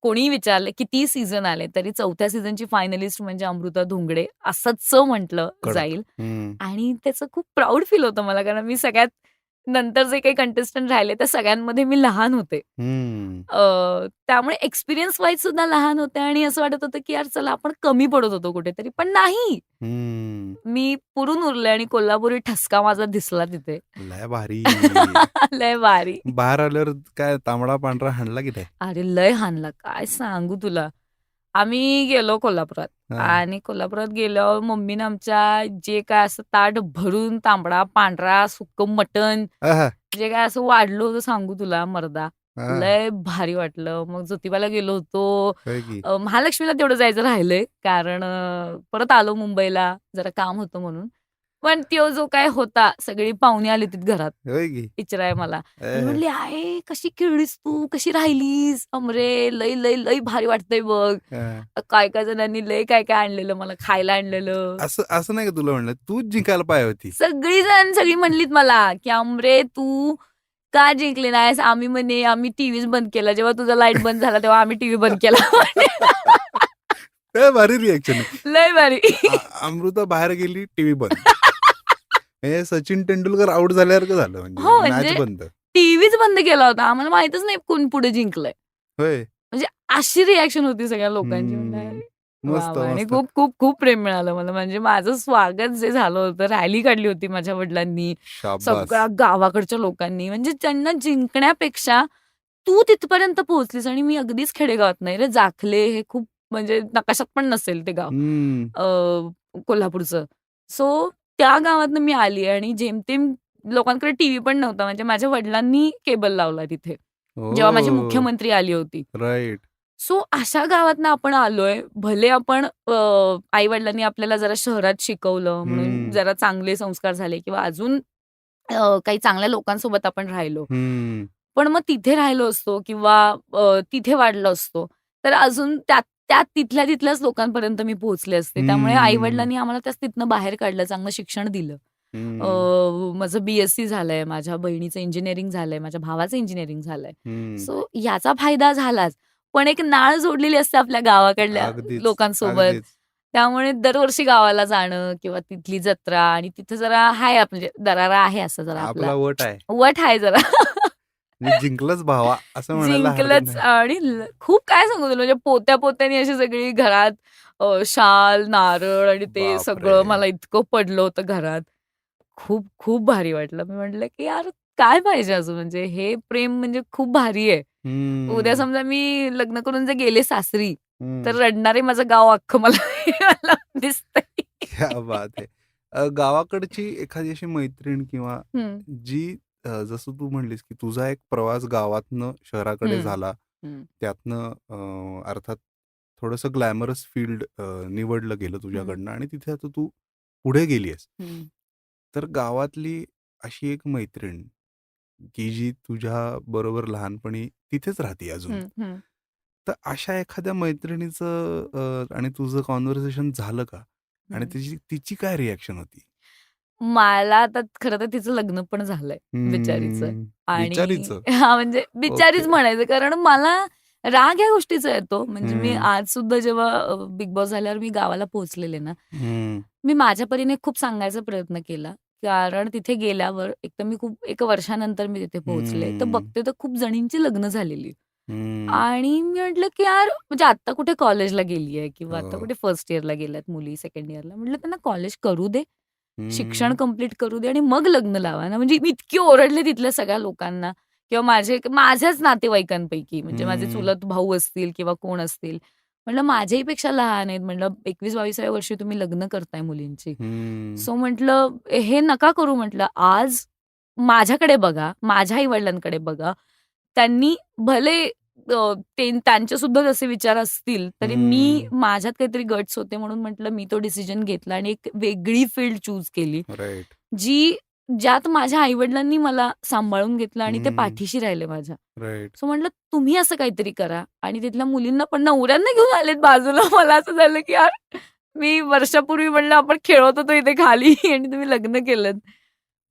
कोणीही विचारले किती सीझन आले तरी 4थ्या सीझनची फायनलिस्ट म्हणजे अमृता धोंगडे असंच म्हटलं जाईल. आणि त्याचं खूप प्राऊड फील होतं मला, कारण मी सगळ्यात नंतर जे काही कंटेस्टंट राहिले त्या सगळ्यांमध्ये मी लहान होते. त्यामुळे एक्सपिरियन्स वाईज सुद्धा लहान होते आणि असं वाटत होतं की यार चला आपण कमी पडत होतो कुठेतरी, पण नाही, मी पुरून उरले आणि कोल्हापुरी ठसका माझा दिसला तिथे. लय भारी. लय भारी. बाहेर आल्यावर काय तांबडा पांढरा हाणला की नाही? अरे लय हाणला, काय सांगू तुला. आम्ही गेलो कोल्हापुरात आणि कोल्हापुरात गेल्यावर मम्मीने आमच्या जे काय असं ताट भरून तांबडा पांढरा सुक्क मटण जे काय असं वाढलं होतं, सांगू तुला मर्दा, लय भारी वाटलं. मग ज्योतिबाला गेलो होतो. महालक्ष्मीला तेवढं जायचं राहिलंय, कारण परत आलो मुंबईला, जरा काम होतं म्हणून. पण तो जो काय होता, सगळी पाहुणे आली होती घरात विचाराय मला, म्हणली आहे कशी खेळलीस तू, कशी राहिलीस, अमरे लय लय लय भारी वाटतंय बघ. काय काय जणांनी लय काय काय आणलेलं, मला खायला आणलेलं. असं नाही का तुला म्हणलं तू जिंकायला पाहिजे होती? सगळी म्हणलीत मला की अमरे तू का जिंकली नाहीस? आम्ही म्हणे आम्ही टीव्हीच बंद केला, जेव्हा तुझा लाईट बंद झाला तेव्हा आम्ही टीव्ही बंद केला. लय भारी रिएक्शन, लय भारी. अमृता बाहेर गेली, टीव्ही बंद. सचिन तेंडुलकर आउट झाल्यासारखं झालं, म्हणजे मॅच बंद, टीव्हीच बंद केला होता. आम्हाला माहितच नाही कोण पुढे जिंकलंय. म्हणजे अशी रिॲक्शन होती सगळ्या लोकांची. आणि खूप खूप खूप प्रेम मिळालं मला. म्हणजे माझं स्वागत जे झालं होतं, रॅली काढली होती माझ्या वडिलांनी, सगळ्या गावाकडच्या लोकांनी. म्हणजे त्यांना जिंकण्यापेक्षा तू तिथपर्यंत पोहोचलीस, आणि मी अगदीच खेडेगावात नाही रे, जाखले हे खूप म्हणजे नकाशात पण नसेल ते गाव कोल्हापूरचं. सो त्या गावातनं मी आली आणि जेमतेम लोकांकडे टीव्ही पण नव्हता. म्हणजे माझ्या वडिलांनी केबल लावला तिथे जेव्हा माझी मुख्यमंत्री आली होती. सो अशा गावातनं आपण आलोय. भले आपण आई वडिलांनी आपल्याला जरा शहरात शिकवलं म्हणून जरा चांगले संस्कार झाले किंवा अजून काही चांगल्या लोकांसोबत आपण राहिलो, पण मग तिथे राहिलो असतो किंवा तिथे वाढलो असतो तर अजून तिथल्याच लोकांपर्यंत मी पोहोचले असते. त्यामुळे आई वडिलांनी आम्हाला त्याच तिथनं बाहेर काढलं, चांगलं शिक्षण दिलं. माझं BSc झालंय, माझ्या बहिणीचं इंजिनिअरिंग झालंय, माझ्या भावाचं इंजिनिअरिंग झालंय. सो याचा फायदा झालाच. पण एक नाळ जोडलेली असते आपल्या गावाकडल्या अगदीच, लोकांसोबत. अगदीच. त्यामुळे दरवर्षी गावाला जाणं किंवा तिथली जत्रा आणि तिथं जरा आहे म्हणजे दरारा आहे असा जरा आपला आपला वट आहे. वट आहे जरा. मी जिंकलंच भावा असं म्हणायला हरकत जिंकलंच नाही. आणि खूप काय सांगू तुला म्हणजे पोत्या-पोत्यानी अशी सगळी घरात शाल, नारळ आणि ते बापरे! सगळं मला इतकं पडलं होतं घरात. खूप, खूप भारी वाटलं. मी म्हटलं, की यार काय पाहिजे अजून म्हणजे हे प्रेम म्हणजे खूप भारी आहे. उद्या हम्म, समजा मी लग्न करून जर गेले सासरी, तर हम्म. रडणारे माझं गाव अख्खं मला मला दिसतंय. क्या बात है! गावाकडची एखादी अशी मैत्रीण किंवा हं, जी जसं तू म्हणलीस, की तुझा एक प्रवास गावातनं शहराकडे हं, झाला. हं, त्यातनं अर्थात थोडंसं ग्लॅमरस फील्ड निवडलं गेलं हं, तुझ्याकडनं आणि तिथे आता तू पुढे गेली आहेस. हं, तर गावातली अशी एक मैत्रीण, की जी तुझ्याबरोबर लहानपणी तिथेच राहते अजून. हं, हं, तर अशा एखाद्या मैत्रिणीचं आणि तुझं कॉन्व्हर्सेशन झालं का? आणि हं. तिची काय रिएक्शन होती? मला आता खरं तर तिचं लग्न पण झालंय बिचारीचं हम्म. आणि विचारीचं. हां, म्हणजे ओके. बिचारीच म्हणायचं कारण मला राग या गोष्टीचा येतो. म्हणजे मी हं. आज सुद्धा जेव्हा बिग बॉस झाल्यावर मी गावाला पोहोचलेले ना, हं. मी माझ्या परीने खूप सांगायचा प्रयत्न केला. कारण तिथे गेल्यावर एक तर मी खूप 1 वर्षानंतर मी तिथे पोहोचले. तर हं. बघते तर खूप जणींची लग्न झालेली. हं. आणि मी म्हटलं, की यार म्हणजे आत्ता कुठे कॉलेजला गेली आहे किंवा आता हो. कुठे फर्स्ट इयरला गेल्यात मुली, सेकंड इयरला. म्हटलं त्यांना कॉलेज करू दे. शिक्षण हं. कंप्लीट करू दे आणि मग लग्न लावा ना. म्हणजे मी इतकी ओरडले तिथल्या सगळ्या लोकांना किंवा माझ्याच नातेवाईकांपैकी म्हणजे माझे हं. चुलत भाऊ असतील किंवा कोण असतील. म्हटलं माझ्याही पेक्षा लहान आहेत. म्हटलं 21-22व्या वर्षी तुम्ही लग्न करताय मुलींची. हं. सो म्हटलं हे नका करू म्हटलं. आज माझ्याकडे बघा, माझ्या आई-वडिलांकडे बघा. त्यांनी भले त्यांचे सुद्धा जसे विचार असतील, तरी मी हं. माझ्यात काहीतरी गट्स होते म्हणून म्हटलं मी तो डिसिजन घेतला आणि एक वेगळी फील्ड चूज केली. राइट. जी ज्यात माझ्या आई-वडिलांनी मला सांभाळून घेतलं आणि ते हं. पाठीशी राहिले माझ्या. राइट. सो म्हटलं तुम्ही असं काहीतरी करा आणि तिथल्या मुलींना पण नवऱ्यांना घेऊन आलेत बाजूला. मला असं झालं, की यार मी वर्षापूर्वी म्हणलं आपण खेळत होतो इथे खाली आणि तुम्ही लग्न केलंत.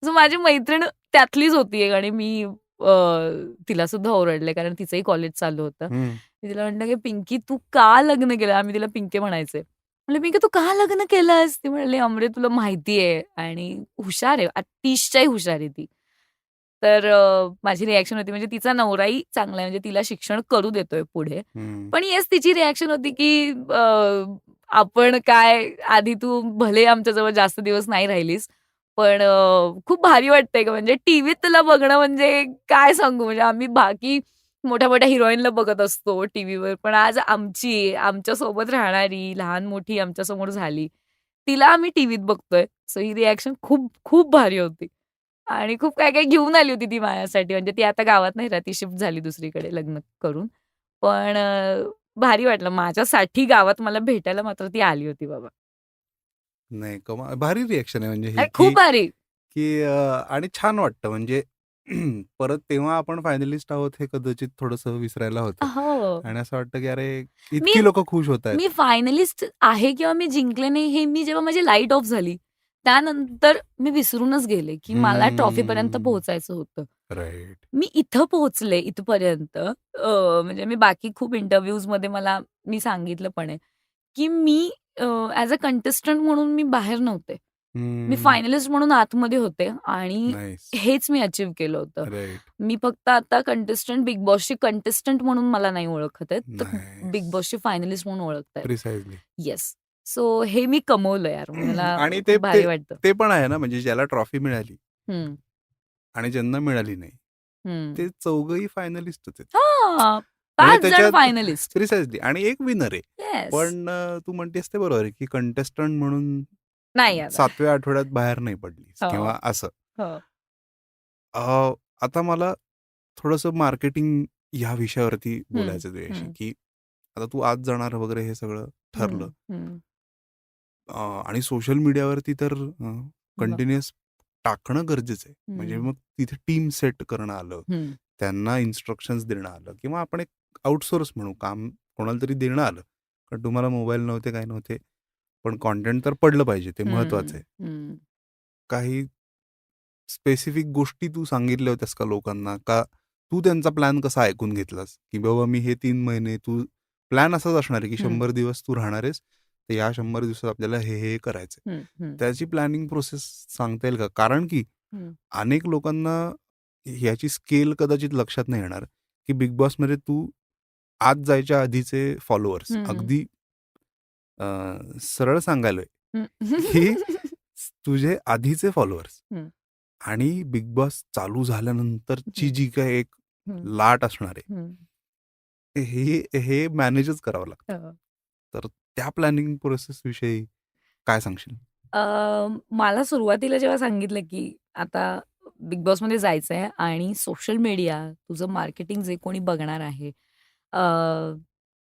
सो माझी मैत्रीण त्यातलीच होती एक आणि मी तिला सुद्धा ओरडले कारण तिचंही कॉलेज चालू होतं. हं. मी तिला म्हटलं, की "पिंकी तू का लग्न केलं?" आम्ही तिला पिंकी म्हणायचे. म्हटलं, "पिंकी तू का लग्न केलंस?" ती म्हणली, "अमरे तुला माहिती आहे आणि हुशार आहे, अतिशय हुशार आहे ती." तर माझी रिएक्शन होती म्हणजे तिचा नवराही चांगला आहे म्हणजे तिला शिक्षण करू देतोय पुढे. हं. पण येस तिची रिएक्शन होती, की आपण काय आधी तू भले आमच्याजवळ जास्त दिवस नाही राहिलीस, पण खूप भारी वाटतंय गं म्हणजे टीव्हीत तुला बघणं म्हणजे काय सांगू म्हणजे आम्ही बाकी मोठ्या-मोठ्या हिरोईनला बघत असतो टीव्हीवर, पण आज आमच्यासोबत राहणारी लहान-मोठी आमच्यासमोर झाली. तिला आम्ही टीव्हीत बघतोय. सो ही रिएक्शन खूप, खूप भारी होती. आणि खूप काय-काय घेऊन आली होती ती माझ्यासाठी. म्हणजे ती आता गावात नाही राहत, ती शिफ्ट झाली दुसरीकडे लग्न करून. पण भारी वाटलं माझ्यासाठी गावात मला भेटायला मात्र ती आली होती बाबा. नाही भारी रिएक्शन आहे म्हणजे ही, खूप भारी. की आणि छान वाटतं म्हणजे परत तेव्हा आपण फायनलिस्ट आहोत हे कदाचित थोडंसं विसरायला होतं. हो. आणि असं वाटतं, की अरे मी इतकी लोकं खुश होतायत. मी फायनलिस्ट आहे किंवा मी जिंकले नाही हे मी जेव्हा माझी लाईट ऑफ झाली, त्यानंतर मी विसरूनच गेले, की मला ट्रॉफीपर्यंत हम्म. पोहोचायचं होतं. राइट. मी इथं पोहोचले इथपर्यंत म्हणजे मी बाकी खूप इंटरव्ह्यूजमध्ये मी सांगितलं पण आहे, की मी ॲज अ कंटेस्टंट म्हणून मी बाहेर नव्हते. मी हम्म. फायनलिस्ट म्हणून आतमध्ये होते आणि नाईस. हेच मी अचीव्ह केलं होतं. राइट. मी फक्त आता बिग बॉसची कंटेस्टंट म्हणून मला नाही ओळखत आहेत. तर बिग नाईस. बॉसची फायनलिस्ट म्हणून ओळखतायत. प्रिसाइजली. येस. सो हे मी कमवलं यार. मला आणि ते खूप ते भारी वाटतं. ते पण आहे ना, म्हणजे ज्याला ट्रॉफी मिळाली हं, आणि ज्यांना मिळाली नाही, हं. ते चौघंही फायनलिस्टच आहेत. हां, म्हणजे 5 जण त्याच्यात फायनलिस्ट. प्रिसाइजली आणि एक विनर आहे. येस. पण तू म्हणतेस ते बरोबर आहे, की कंटेस्टंट म्हणून नाही आता. 7व्या आठवड्यात बाहेर नाही पडलीस हो, किंवा असं. हो. आता मला थोडंसं मार्केटिंग ह्या विषयावरती हं, बोलायचं आहे तुझ्याशी, हं, की आता तू आज जाणार वगैरे हे सगळं ठरलं. हं, हं. आणि सोशल मीडियावरती तर वाह! कंटिन्युअस टाकणं गरजेचं आहे. म्हणजे हं, मग तिथे टीम सेट करणं आलं. हं, त्यांना इन्स्ट्रक्शन्स देणं आलं किंवा आपण एक आउटसोर्स म्हणू, काम कोणाला तरी देणं आलं. कारण तुम्हाला मोबाईल नव्हते, काय नव्हते. पण कंटेंट तर पडलं पाहिजे, ते महत्त्वाचं हं, आहे. हं. काही स्पेसिफिक गोष्टी तू सांगितल्या होत्यास का लोकांना? का तू त्यांचा प्लॅन कसा ऐकून घेतलास की बाबा मी हे 3 महिने तू प्लॅन असाच असणार आहे की हं, 100 दिवस तू राहणार आहेस, तर या 100 दिवसात आपल्याला हे करायचंय. हं, हं, त्याची प्लॅनिंग प्रोसेस सांगता येईल का? कारण की हं, अनेक लोकांना ह्याची स्केल कदाचित लक्षात नाही येणार की बिग बॉसमध्ये तू आत जायच्या आधीचे फॉलोअर्स हं, हं, अगदी सरळ सांगायलोय हं. की तुझे आधीचे फॉलोअर्स हं, आणि बिग बॉस चालू झाल्यानंतरची हं, जी काही एक हं, लाट असणार आहे, हं. हे हे मॅनेजच करावं लागतं. हो. तर त्या प्लॅनिंग प्रोसेस विषयी काय सांगशील? अ, मला सुरुवातीला जेव्हा सांगितलं, की आता बिग बॉसमध्ये जायचंय आणि सोशल मीडिया, तुझं मार्केटिंग जे कोणी बघणार आहे, अ,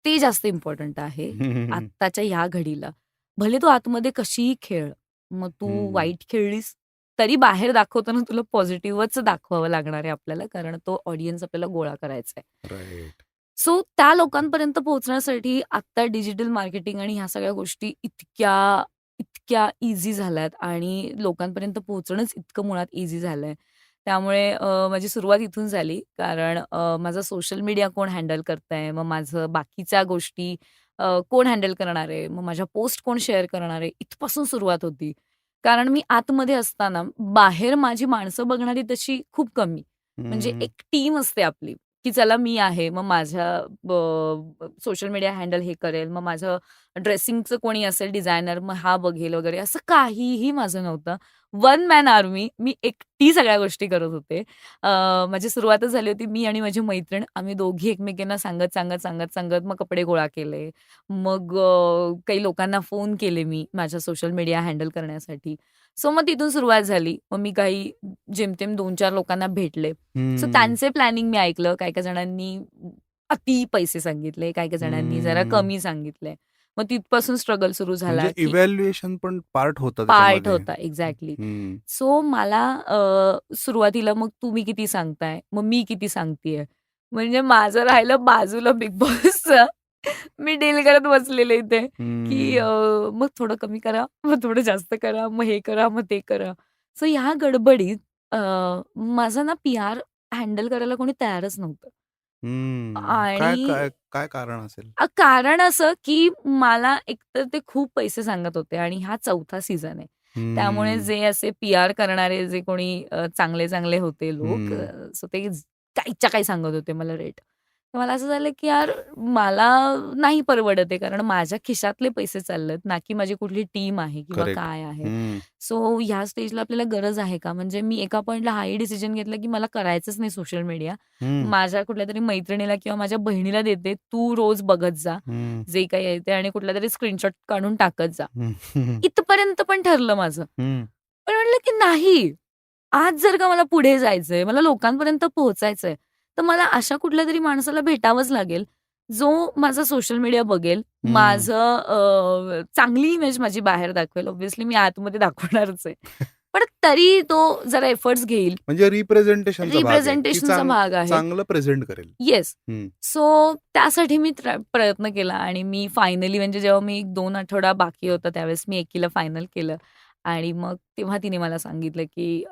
ते जास्त इम्पोर्टंट आहे हं, आत्ताच्या ह्या घडीला. भले तू आतमध्ये कशीही खेळ, मग तू हं. वाईट खेळलीस, तरी बाहेर दाखवताना तुला पॉझिटिव्हच दाखवावं लागणार आहे आपल्याला, कारण तो ऑडियन्स आपल्याला गोळा करायचा आहे. राइट. सो त्या लोकांपर्यंत पोहोचण्यासाठी आत्ता डिजिटल मार्केटिंग आणि ह्या सगळ्या गोष्टी इतक्या ईझी झाल्यात आणि लोकांपर्यंत पोहोचणंच इतकं मुळात ईझी झालंय. त्यामुळे माझी सुरुवात इथून झाली. कारण माझा सोशल मीडिया कोण हँडल करतंय, मग माझं बाकीच्या गोष्टी कोण हँडल करणार आहे, मग माझ्या पोस्ट कोण शेअर करणार आहे, इथपासून सुरुवात होती. कारण मी आतमध्ये असताना बाहेर माझी माणसं बघणारी तशी खूप कमी. म्हणजे हं. एक टीम असते आपली, की चला मी आहे, मग माझ्या सोशल मीडिया हँडल हे करेल, मग माझं ड्रेसिंगचं कोणी असेल डिझायनर, मग हा बघेल वगैरे असं काहीही माझं नव्हतं. One man army. मी एकटी सगळ्या गोष्टी करत होते. माझी सुरुवातच झाली होती मी आणि माझी मैत्रीण. आम्ही दोघी एकमेकींना सांगत मग कपडे गोळा केले. मग काही लोकांना फोन केले मी माझ्या सोशल मीडिया हँडल करण्यासाठी. सो मग तिथून सुरुवात झाली. मग मी काही जेमतेम 2-4 लोकांना भेटले. सो हं. त्यांचे प्लॅनिंग मी ऐकलं. काही-काही जणांनी अति पैसे सांगितले, काही-काही जणांनी जरा हं. कमी सांगितले. मग तिथपासून स्ट्रगल सुरू झाला, म्हणजे की इव्हॅल्युएशन पण पार्ट होता पार्ट त्याच्यामध्ये. होता. एक्झॅक्टली. हं. सो मला सुरुवातीला मग तुम्ही किती सांगताय? मग मी किती सांगतेय? म्हणजे माझं राहिलं बाजूला बिग बॉसचं. मी डील करत बसलेले इथे, की हं. मग थोडं कमी करा, मग थोडं जास्त करा, मग हे करा, मग ते करा. सो ह्या गडबडीत अ, माझा ना पी-आर हँडल करायला कोणी तयारच नव्हतं. हं. आणि काय काय काय कारण असेल? कारण असं, की मला एकतर ते खूप पैसे सांगत होते आणि हा 4था सीझन आहे. त्यामुळे हं. जे असे पी-आर करणारे जे कोणी चांगले-चांगले होते लोक हं. सो ते काहीच्या काही सांगत होते मला रेट. तर मला असं झालं, की यार मला नाही परवडत आहे कारण माझ्या खिशातले पैसे चाललेत, ना की माझी कुठली टीम आहे किंवा करेक्ट. काय आहे. हं. सो ह्या स्टेजला आपल्याला गरज आहे का? म्हणजे मी एका पॉइंटला हाही डिसिजन घेतला, की मला करायचंच नाही सोशल मीडिया. हं. माझ्या कुठल्यातरी मैत्रिणीला किंवा माझ्या बहिणीला देते, तू रोज बघत जा, हं. जे काही आहे ते आणि कुठलातरी स्क्रीनशॉट काढून टाकत जा. हं. हं. इथपर्यंत पण ठरलं माझं. हं. पण म्हटलं की नाही, आज जर का मला पुढे जायचंय, मला लोकांपर्यंत पोहोचायचंय, तर मला अशा कुठल्यातरी माणसाला भेटावंच लागेल, जो माझा सोशल मीडिया बघेल, हं. माझं चांगली इमेज माझी बाहेर दाखवेल. ऑब्व्हियसली मी आतमध्ये दाखवणारच आहे. पण तरी तो जरा एफर्ट्स घेईल. म्हणजे रिप्रेझेंटेशनचा भाग आहे, की रिप्रेझेंटेशनचा भाग आहे. चांगलं प्रेझेंट करेल. येस. हं. सो त्यासाठी मी प्रयत्न केला आणि मी फायनली म्हणजे जेव्हा मी 1-2 आठवडा बाकी होता त्यावेळेस मी एकीला फायनल केलं आणि मग तेव्हा तिने मला सांगितलं, की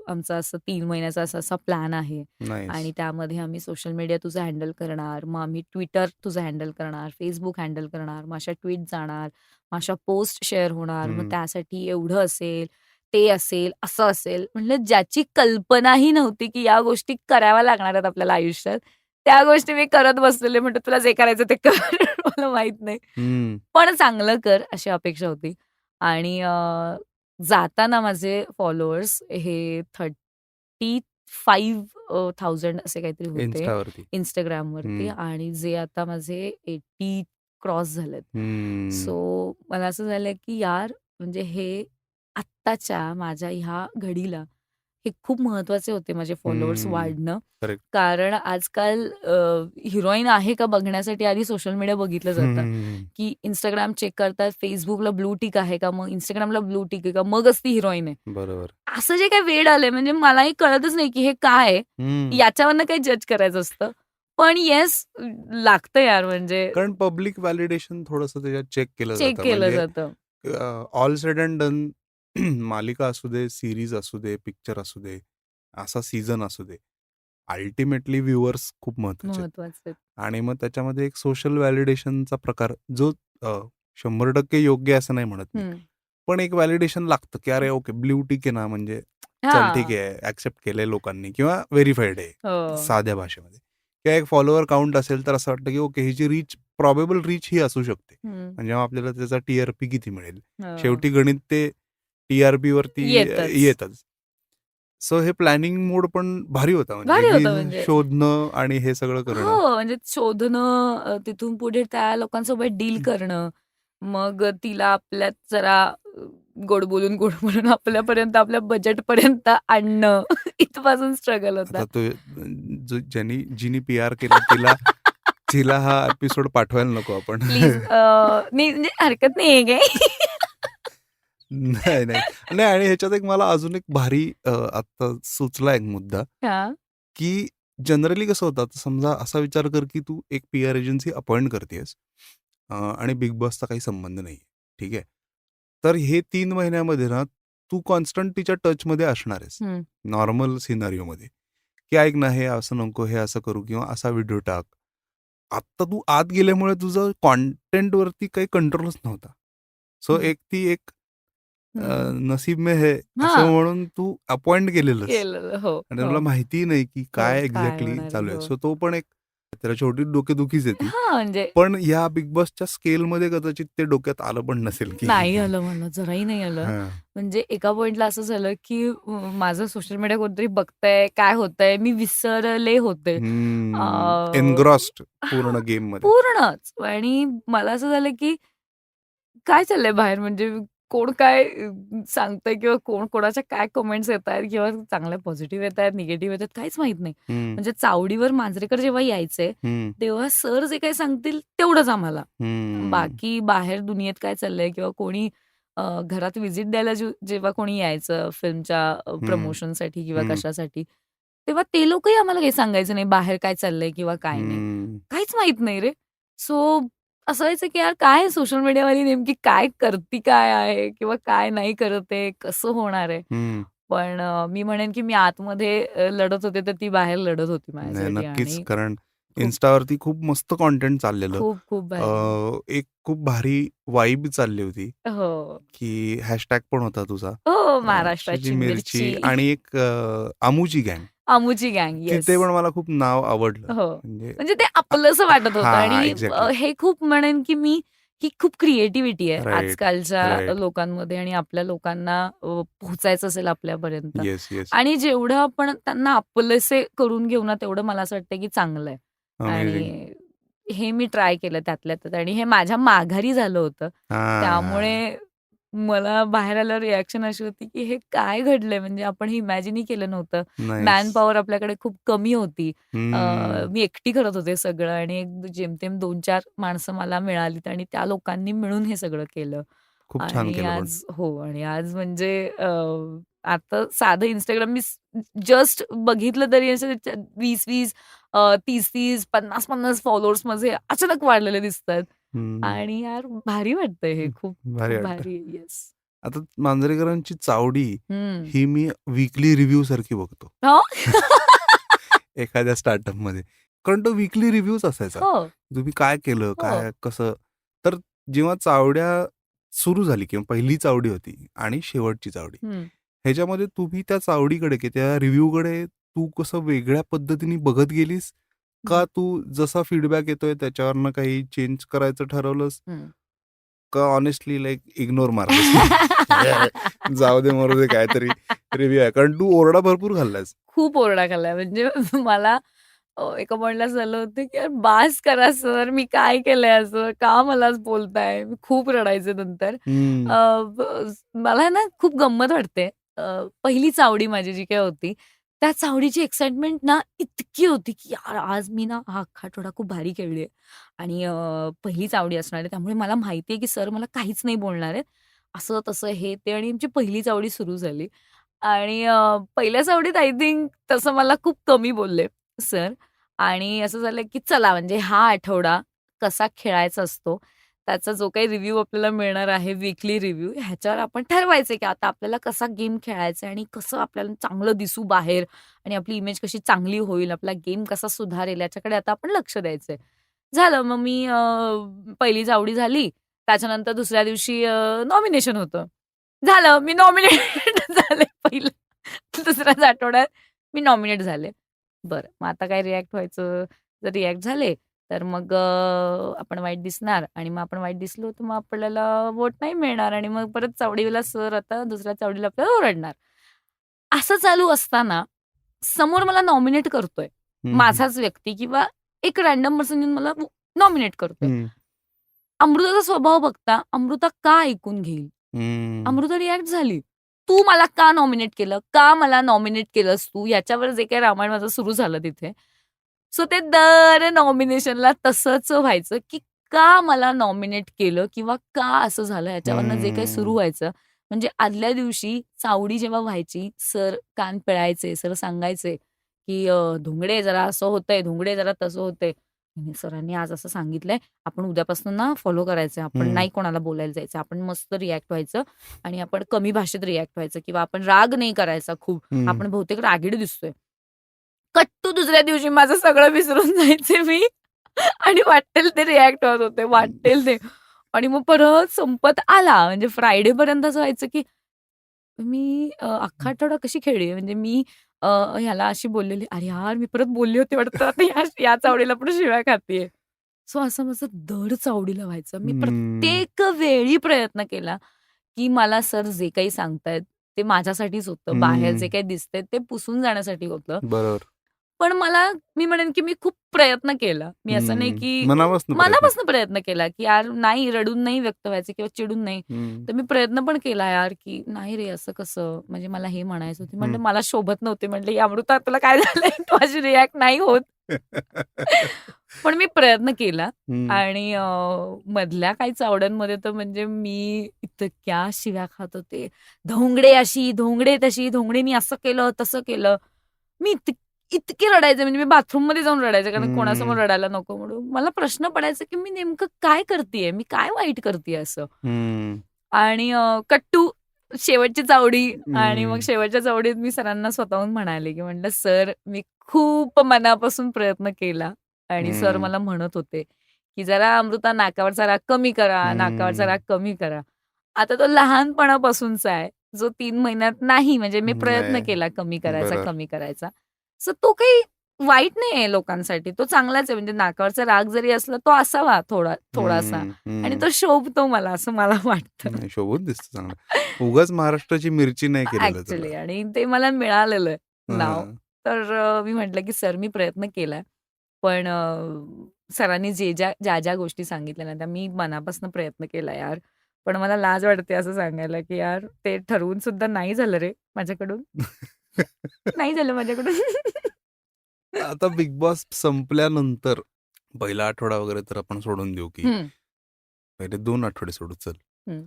आमचा असं 3 महिन्याचा असा-असा प्लॅन आहे नाईस. आणि त्यामध्ये आम्ही सोशल मीडिया तुझं हँडल करणार, मग आम्ही Twitter तुझं हँडल करणार, Facebook हँडल करणार, मग अशा ट्वीट जाणार, मग अशा पोस्ट शेअर होणार, मग हं. त्यासाठी एवढं असेल, ते असेल, असं असेल. म्हटलं ज्याची कल्पनाही नव्हती, की या गोष्टी कराव्या लागणार आहेत आपल्याला आयुष्यात. त्या गोष्टी मी करत बसलेले. म्हटलं तुला जे करायचं ते कर. मला माहीत नाही. हं. पण चांगलं कर अशी अपेक्षा होती. आणि जाताना माझे फॉलोअर्स हे 35,000 असे काहीतरी होते Instaवरती. Instagramवरती हं. आणि जे आता माझे 80 क्रॉस झालेत. हं. सो मला असं झालं, की यार म्हणजे हे आत्ताच्या माझ्या ह्या घडीला हे खूप महत्वाचे होते माझे फॉलोअर्स हं. वाढणं. करेक्ट. कारण आजकाल हिरोईन आहे का बघण्यासाठी आधी सोशल मीडिया बघितलं जातं, हं. की Instagram चेक करतात, Facebookला ब्लू टिक आहे का, मग Instagramला ब्लू टिक आहे का, मगच ती हिरोईन आहे. बरोबर. असं जे काही वेड आलंय म्हणजे मलाही कळतच नाही, की हे काय आहे? हं. याच्यावरनं काही जज करायचं असतं. पण येस लागतं यार म्हणजे कारण पब्लिक व्हॅलिडेशन थोडंसं त्याच्यात चेक केलं चेक जातं. केलं म्हणजे जातं. ऑल सेड एंड डन मालिका असू दे, सीरीज असू दे, पिक्चर असू दे, असा सीझन असू दे. अल्टिमेटली व्ह्युअर्स खूप महत्वाचे आहेत. महत्वाचे. आणि मग त्याच्यामध्ये एक सोशल व्हॅलिडेशनचा प्रकार जो 100% योग्य आहे असं नाही म्हणत मी. हं. पण एक व्हॅलिडेशन लागतं, की अरे ओके ब्लू टिक आहे ना, म्हणजे चल ठीक हां. आहे, ॲक्सेप्ट केलंय लोकांनी किंवा व्हेरिफाईड आहे हो. साध्या भाषेमध्ये. किंवा एक फॉलोअर काउंट असेल तर असं वाटतं, की ओके हिची रीच प्रॉबेबल रीच ही असू शकते. हं. म्हणजे मग आपल्याला त्याचा टी-आर-पी किती मिळेल. हो. शेवटी गणित ते टी-आर-पी वरती येतच. येतच. सो हे प्लॅनिंग मोड पण भारी होता, म्हणजे भारी होतं की म्हणजे. शोधणं आणि हे सगळं करणं. हो, म्हणजे शोधणं, तिथून पुढे त्या लोकांसोबत डील करणं. मग तिला आपल्यात जरा गोड बोलून, गोड बोलून आपल्यापर्यंत, आपल्या बजेटपर्यंत आणणं इथपासून स्ट्रगल होता. आता तो जिनी पी-आर केलं तिला तिला हा एपिसोड पाठवायला नको आपण. प्लीज नाही म्हणजे हरकत नाहीये काही. नाही, नाही. नाही आणि ह्याच्यात एक मला अजून एक भारी आता सुचला एक मुद्दा, हां. की जनरली कसं होतं, आता समजा असा विचार कर, की तू एक पी-आर एजन्सी अपॉइंट करतेयस आणि बिग बॉसचा काही संबंध नाहीये. ठीक आहे. तर हे 3 महिन्यामध्ये ना, तू कॉन्स्टंट तिच्या टचमध्ये असणार आहेस. हं. नॉर्मल सिनारिओमध्ये, की ऐक ना, हे असं नको, हे असं करू किंवा असा व्हिडिओ टाक. आत्ता तू आत गेल्यामुळे तुझं कॉन्टेंटवरती काही कंट्रोलच नव्हता. सो हं. एक हं. नसीब में है असं हां. म्हणून तू अपॉइंट केलेलंस केलेलं. हो, आणि हो, तुला माहितीही नाही की हो. काय काय एक्झॅक्टली होणार आहे? चालू आहे. हो. सो तो पण एक त्याला छोटी डोकेदुखीच आहे ती. हां, म्हणजे पण या बिग बॉसच्या स्केलमध्ये कदाचित ते डोक्यात आलं पण नसेल की नाही आलं मला, जराही नाही आलं. हां. म्हणजे एका पॉइंटला असं झालं, की माझं सोशल मीडिया कोणतरी बघतंय, काय होतंय, मी विसरले होते. एन्ग्रॉस्ड हां, पूर्ण गेममध्ये. पूर्णच. आणि मला असं झालं, की काय चाललंय बाहेर, म्हणजे कोण काय सांगतंय किंवा कोण कोणाच्या काय कमेंट्स येतायत किंवा चांगल्या पॉझिटिव्ह येतायत, निगेटिव्ह येतायत, काहीच माहीत नाही. हं, म्हणजे चावडीवर मांजरेकर जेव्हा यायचे, हं, तेव्हा सर जे काही सांगतील तेवढंच आम्हाला. हं, बाकी बाहेर दुनियेत काय चाललंय किंवा कोणी घरात व्हिजिट द्यायला जेव्हा कोणी यायचं फिल्मच्या हं, प्रमोशनसाठी किंवा हं, कशासाठी, तेव्हा ते लोकही आम्हाला काही सांगायचं नाही बाहेर काय चाललंय किंवा काय नाही. हं, काहीच माहीत नाही रे. सो असं व्हायचं की यार काय सोशल मीडियावाली नेमकी काय करती काय आहे किंवा काय नाही करत आहे, कसं होणार आहे? हं. पण मी म्हणेन की मी आतमध्ये लढत होते, तर ती बाहेर लढत होती नाही, माझ्यासाठी नक्कीच. आणि कारण खूप, Instaवरती खूप मस्त कंटेंट चाललेलं. खूप, खूप भारी. एक खूप भारी वाइब चालली होती, हो. की हॅशटॅग पण होता तुझा. हो, शिजी महाराष्ट्राची मिरची मिरची. आणि एक आमूची गँग. अमुची गँग. येस. ते पण मला खूप नाव आवडलं. हो. म्हणजे म्हणजे ते अ, आपलंसं वाटत होतं हां, आणि एक्झॅक्टली. हे खूप म्हणेन की मी ही खूप क्रिएटिव्हिटी आहे राइट, आजकालच्या राइट. लोकांमध्ये आणि आपल्या लोकांना पोहोचायचं असेल आपल्यापर्यंत येस, येस. आणि जेवढं आपण त्यांना आपलेसे करून घेऊ ना, तेवढं मला असं वाटतं की चांगलं आहे. अमेझिंग. आणि हे मी ट्राय केलं त्यातल्या त्यात आणि हे माझ्या माघारी झालं होतं. हां. त्यामुळे मला बाहेर आल्यावर रिएक्शन अशी होती की हे काय घडलंय? म्हणजे आपण हे इमॅजिनही केलं नव्हतं. नाईस. मॅन पॉवर आपल्याकडे खूप कमी होती. हम्म. मी एकटी करत होते सगळं आणि एक जेमतेम 2-4 माणसं मला मिळालीत आणि त्या लोकांनी मिळून हे सगळं केलं. खूप छान आणि केलं पण. आज हो आणि आज म्हणजे आता साधं Instagram मी जस्ट बघितलं तरी असे 20-20 30-30, 50-50 फॉलोअर्स माझे अचानक वाढलेले दिसतात. हं. आणि यार भारी वाटतंय हे खूप, भारी खूप वाटतं. भारी. येस. आता मांजरेकरांची चावडी हं. ही मी वीकली रिव्ह्यू सारखी बघतो. हो. एखाद्या स्टार्टअपमध्ये. कारण तो वीकली रिव्ह्यूच असायचा. हो, तुम्ही काय केलं? हो. काय कसं? तर जेव्हा चावड्या सुरू झाली किंवा पहिली चावडी होती आणि शेवटची चावडी. हं. ह्याच्यामध्ये तुम्ही त्या चावडीकडे की त्या रिव्ह्यूकडे तू कसं वेगळ्या पद्धतीने बघत गेलीस? हं. का तू जसा फीडबॅक येतोय त्याच्यावरनं काही चेंज करायचं ठरवलंस? हं. का हॉनेस्टली लाइक इग्नोर मारलंस? जाऊ दे मरू दे काहीतरी रिव्ह्यू आहे. कारण तू ओरडा भरपूर खाल्लास. खूप ओरडा खाल्लाय. म्हणजे मला एका पॉइंटला असं झालं होतं, की यार बास करा सर, मी काय केलंय असं? का मलाच बोलताय? मी खूप रडायचे नंतर. हं, अ, ब मला ना खूप गंमत वाटते. पहिली चावडी माझी जी काही होती, त्या चावडीची एक्साइटमेंट ना इतकी होती, की यार आज मी ना हा अख्खा आठवडा खूप भारी खेळली आहे आणि पहिली चावडी असणार आहे. त्यामुळे मला माहिती आहे, की सर मला काहीच नाही बोलणार आहेत. असं तसं हे ते आणि आमची पहिली चावडी सुरू झाली. आणि पहिल्या चावडीत आय थिंक तसं मला खूप कमी बोलले सर आणि असं झालं की चला म्हणजे हा आठवडा कसा खेळायचा असतो त्याचा जो काही रिव्ह्यू आपल्याला मिळणार आहे, वीकली रिव्ह्यू, ह्याच्यावर आपण ठरवायचं की आता आपल्याला कसा गेम खेळायचा आहे आणि कसं आपल्याला चांगलं दिसू बाहेर आणि आपली इमेज कशी चांगली होईल, आपला गेम कसा सुधारेल याच्याकडे आता आपण लक्ष द्यायचंय. झालं मग मी पहिली चावडी झाली. त्याच्यानंतर दुसऱ्या दिवशी नॉमिनेशन होतं. झालं मी नॉमिनेट झाले पहिलं. दुसऱ्याच आठवड्यात मी नॉमिनेट झाले. बरं, मग आता काय रिएक्ट व्हायचं? जर रिएक्ट झाले, तर मग आपण वाईट दिसणार आणि मग आपण वाईट दिसलो, तर मग आपल्याला वोट नाही मिळणार आणि मग परत चावडीला सर आता दुसऱ्या चावडीला आपल्याला ओरडणार. असं चालू असताना समोर मला नॉमिनेट करतोय. माझाच व्यक्ती किंवा एक रँडम पर्सन येऊन मला नॉमिनेट करतोय. अमृताचा स्वभाव बघता अमृता का ऐकून घेईल? अमृता रिॲक्ट झाली. तू मला का नॉमिनेट केलं? का मला नॉमिनेट केलंस तू? याच्यावर जे काही रामायण माझं सुरू झालं तिथे. सो ते दर नॉमिनेशनला तसंच व्हायचं, की का मला नॉमिनेट केलं किंवा का असं झालं ह्याच्यावरनं जे काही सुरू व्हायचं. म्हणजे आदल्या दिवशी चावडी जेव्हा व्हायची, सर कान पिळायचे, सर सांगायचे, की "धोंगडे जरा असं होतंय, धोंगडे जरा तसं होतंय." सरांनी आज असं सांगितलंय, आपण उद्यापासून ना फॉलो करायचंय. आपण नाही कोणाला बोलायला जायचं. आपण मस्त रिॲक्ट व्हायचं आणि आपण कमी भाषेत रिॲक्ट व्हायचं किंवा आपण राग नाही करायचा खूप. आपण बहुतेक रागीट दिसतोय. कट्टू दुसऱ्या दिवशी माझं सगळं विसरून जायचे मी आणि वाटेल ते रिॲक्ट होत होते, वाटेल ते. आणि मग परत संपत आला म्हणजे फ्रायडेपर्यंत असं व्हायचं, की मी अख्खा आठवडा कशी खेळली? म्हणजे मी ह्याला अशी बोललेली, "अरे यार, मी परत बोलली होती वाटतं आता या चावडीला पण शिव्या खातीये." सो असं माझं दर चावडीला व्हायचं. मी प्रत्येक वेळी प्रयत्न केला, की मला सर जे काही सांगतायत ते माझ्यासाठीच होतं. बाहेर जे काही दिसतंय ते पुसून जाण्यासाठी होतं. बरोबर. पण मी म्हणेन, की मी खूप प्रयत्न केला. मी असं नाही, की मनापासून मनापासून प्रयत्न केला, की यार नाही रडून नाही व्यक्त व्हायचं किंवा चिडून नाही. तर मी प्रयत्न पण केला यार, की नाही रे असं कसं? म्हणजे मला हे म्हणायचं होतं. म्हणलं मला शोभत नव्हते. म्हटलं, "अमृता तुला काय झालंय? तू अशी रिॲक्ट नाही होत." पण मी प्रयत्न केला आणि मधल्या काही चावड्यांमध्ये तर म्हणजे मी इतक्या शिव्या खात होते. "धोंगडे अशी, धोंगडे तशी, धोंगडेनी असं केलं, तसं केलं." मी इतके रडायचे म्हणजे मी बाथरूममध्ये जाऊन रडायचे कारण कोणासमोर रडायला नको म्हणून. मला प्रश्न पडायचा, की मी नेमकं काय करतीये? मी काय वाईट करतीये असं? आणि कट्टू शेवटची चावडी आणि मग शेवटच्या चावडीत मी सरांना स्वतःहून म्हणाले, की म्हटलं, "सर, मी खूप मनापासून प्रयत्न केला आणि सर मला म्हणत होते, की जरा अमृता नाकावरचा राग कमी करा, नाकावरचा राग कमी करा." आता तो लहानपणापासूनचा आहे, जो 3 महिन्यात नाही म्हणजे मी प्रयत्न केला कमी करायचा, कमी करायचा. सो तो काही वाईट नाहीये लोकांसाठी. तो चांगलाच आहे म्हणजे नाकावरचा राग जरी असला तो असावा थोडासा आणि तो शोभतो मला असं मला वाटतं. शोभून दिसतं चांगलं. उगाच महाराष्ट्राची मिरची नाही केलेलं ॲक्चुअली तुला. आणि ते मला मिळालेलं आहे नाव. हां. तर मी म्हटलं, की "सर मी प्रयत्न केलाय." पण सरांनी ज्या गोष्टी सांगितल्या ना, त्या मी मनापासून प्रयत्न केला यार. पण मला लाज वाटते असं सांगायला, की यार ते ठरवून सुद्धा नाही झालं रे माझ्याकडून. नाही झालं माझ्याकडून. आता बिग बॉस संपल्यानंतर पहिला आठवडा वगैरे तर आपण सोडून देऊ, की हं, पहिले 2 आठवडे सोडू चल. हं,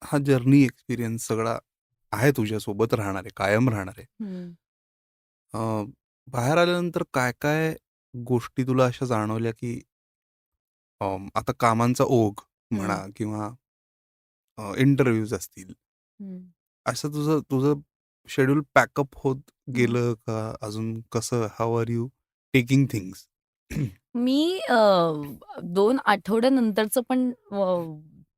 हा जर्नी एक्सपिरियन्स सगळा आहे तुझ्यासोबत राहणार आहे, कायम राहणार आहे. हं, अ, बाहेर आल्यानंतर काय-काय गोष्टी तुला अशा जाणवल्या, की आता कामांचा ओघ म्हणा हं, किंवा इंटरव्ह्यूज असतील. हं, असं तुझं तुझं शेड्यूल पॅकअप होत हं. गेलं का? अजून कसं how are you taking things? मी 2 आठवड्यानंतरचं पण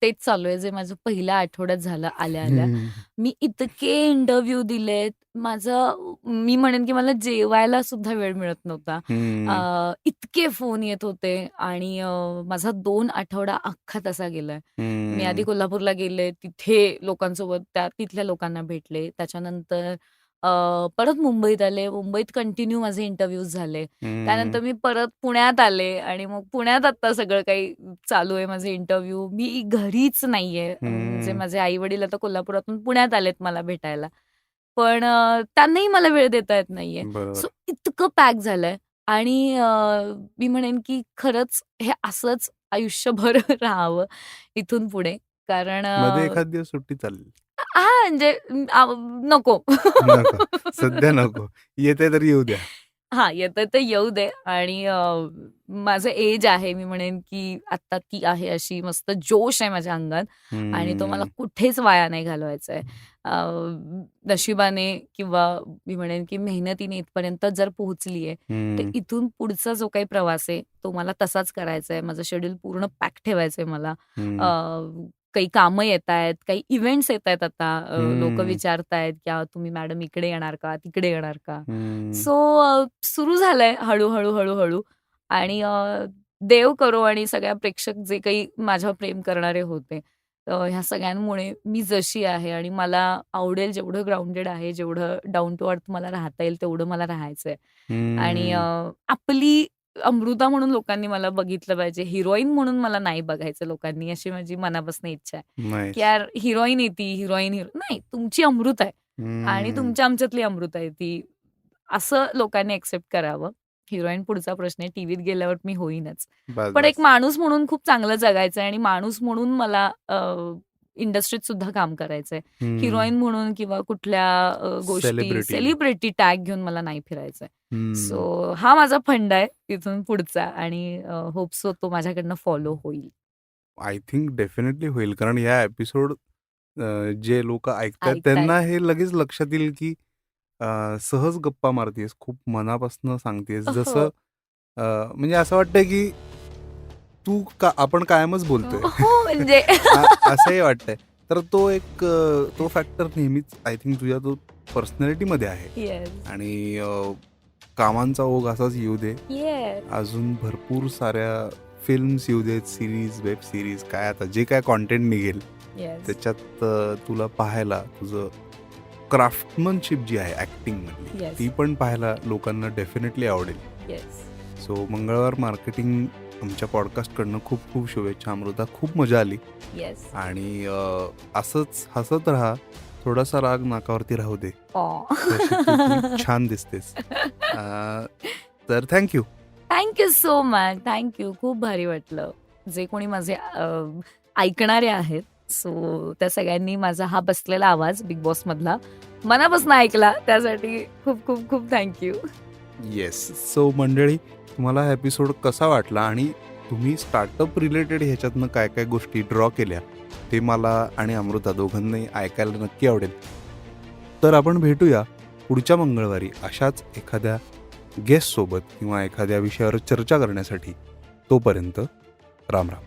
तेच चालू आहे, जे माझं पहिल्या आठवड्यात झालं आल्या-आल्या. हं, मी इतके इंटरव्ह्यू दिलेत. मी म्हणेन की मला जेवायला सुद्धा वेळ मिळत नव्हता. हं, इतके फोन येत होते आणि माझा 2 आठवडा अख्खा तसा गेलाय. मी आधी हं, कोल्हापूरला गेले, तिथे लोकांसोबत तिथल्या लोकांना भेटले. त्याच्यानंतर परत मुंबईत आले. मुंबईत कंटिन्यू माझे इंटरव्ह्यूज झाले. हं, त्यानंतर मी परत पुण्यात आले आणि मग पुण्यात आता सगळं काही चालू आहे माझे इंटरव्ह्यू. मी घरीच नाहीये. म्हणजे हं. माझे आई-वडील आता कोल्हापुरातून पुण्यात आलेत मला भेटायला. पण त्यांनाही मला वेळ देता येत नाहीये. बरोबर. सो इतकं पॅक झालंय आणि मी म्हणेन की खरंच हे असंच आयुष्यभर राहावं इथून पुढे. कारण मध्ये एखाद दिवस सुट्टी चालेल. हां, म्हणजे नको. नको. सध्या नको. येते तर येऊ द्या. हां, येतं तर येऊ दे आणि माझं एज आहे. मी म्हणेन की आत्ता ती आहे अशी मस्त जोश आहे माझ्या अंगात आणि तो मला हम्म, कुठेच वाया नाही घालवायचा आहे. नशिबाने किंवा मी म्हणेन की मेहनतीने इथपर्यंत जर पोहोचली आहे, तर हम्म, इथून पुढचा जो काही प्रवास आहे, तो मला तसाच करायचा आहे. माझं शेड्यूल पूर्ण पॅक ठेवायचं आहे मला. हम्म, काही कामं येतायत, काही इव्हेंट्स येतायत आता. लोकं हम्म, विचारतायत, की तुम्ही मॅडम इकडे येणार का? तिकडे येणार का?" हम्म. सो सुरू झालंय हळू-हळू, हळूहळू आणि देव करो आणि सगळ्या प्रेक्षक जे काही माझ्यावर प्रेम करणारे होते, ह्या सगळ्यांमुळे मी जशी आहे आणि मला आवडेल जेवढं ग्राउंडेड आहे, जेवढं डाउन टू अर्थ मला राहता येईल तेवढं मला राहायचंय आणि हम्म. आपली अमृता म्हणून लोकांनी मला बघितलं पाहिजे. हिरोईन म्हणून मला नाही बघायचं लोकांनी, अशी माझी मनापासून इच्छा आहे, की नाईस. यार हिरोईन आहे ती, हिरोईन नाही, तुमची अमृता आहे आणि हम्म. तुमच्या आमच्यातली अमृता आहे ती. असं लोकांनी एक्सेप्ट करावं. हिरोईन पुढचा प्रश्न आहे. टीव्हीत गेल्यावर मी होईनच. बस पण एक बस. माणूस म्हणून खूप चांगलं जगायचंय आणि माणूस म्हणून मला इंडस्ट्रीत सुद्धा काम करायचंय. हम्म. हिरोईन म्हणून किंवा कुठल्या गोष्टी सेलिब्रिटी. सेलिब्रिटी टॅग घेऊन मला नाही फिरायचंय. हम्म. सो हा माझा फंडा आहे इथून पुढचा आणि होप सो तो माझ्याकडनं फॉलो होईल. आय थिंक डेफिनेटली होईल, कारण या एपिसोड जे लोक ऐकतायत ऐकतायत. त्यांना हे लगेच लक्षात येईल की सहज गप्पा मारतेस, खूप मनापासून सांगतेस, जसं हो. म्हणजे असं वाटतंय की तू का आपण कायमच बोलतोय. हो, म्हणजे असंही वाटतंय. तर तो एक तो फॅक्टर नेहमीच आय थिंक तुझ्या तो पर्सनॅलिटीमध्ये आहे. येस, आणि कामांचा ओघ असाच येऊ दे. येस, अजून भरपूर साऱ्या फिल्म्स येऊ देत, सिरीज, वेब सिरीज, काय आता जे काय कॉन्टेंट निघेल येस, त्याच्यात तुला पाहायला तुझं क्राफ्टमनशिप जी आहे ॲक्टिंगमधली येस, ती पण पाहायला लोकांना डेफिनेटली आवडेल. येस. सो मंगळवार मार्केटिंग आमच्या पॉडकास्टकडनं खूप खूप शुभेच्छा अमृता. खूप मजा आली येस. आणि असंच हसत राहा. थोडासा राग नाकावरती राहू दे. ऑ. तशी तू खूप छान दिसतेस. अ, तर thank you. Thank you so much. Thank you. खूप भारी वाटलं. जे कोणी माझे ऐकणारे आहेत, सो त्या सगळ्यांनी माझा हा बसलेला आवाज बिग बॉसमधला मनापासून ऐकला. त्यासाठी खूप खूप खूप थँक यू. येस. सो मंडळी, तुम्हाला हा एपिसोड कसा वाटला आणि तुम्ही स्टार्टअप रिलेटेड ह्याच्यातनं काय काय गोष्टी ड्रॉ केल्या ते मला आणि अमृता दोघांनाही ऐकायला नक्की आवडेल. तर आपण भेटूया पुढच्या मंगळवारी अशाच एखाद्या गेस्टसोबत किंवा एखाद्या विषयावर चर्चा करण्यासाठी. तोपर्यंत राम राम.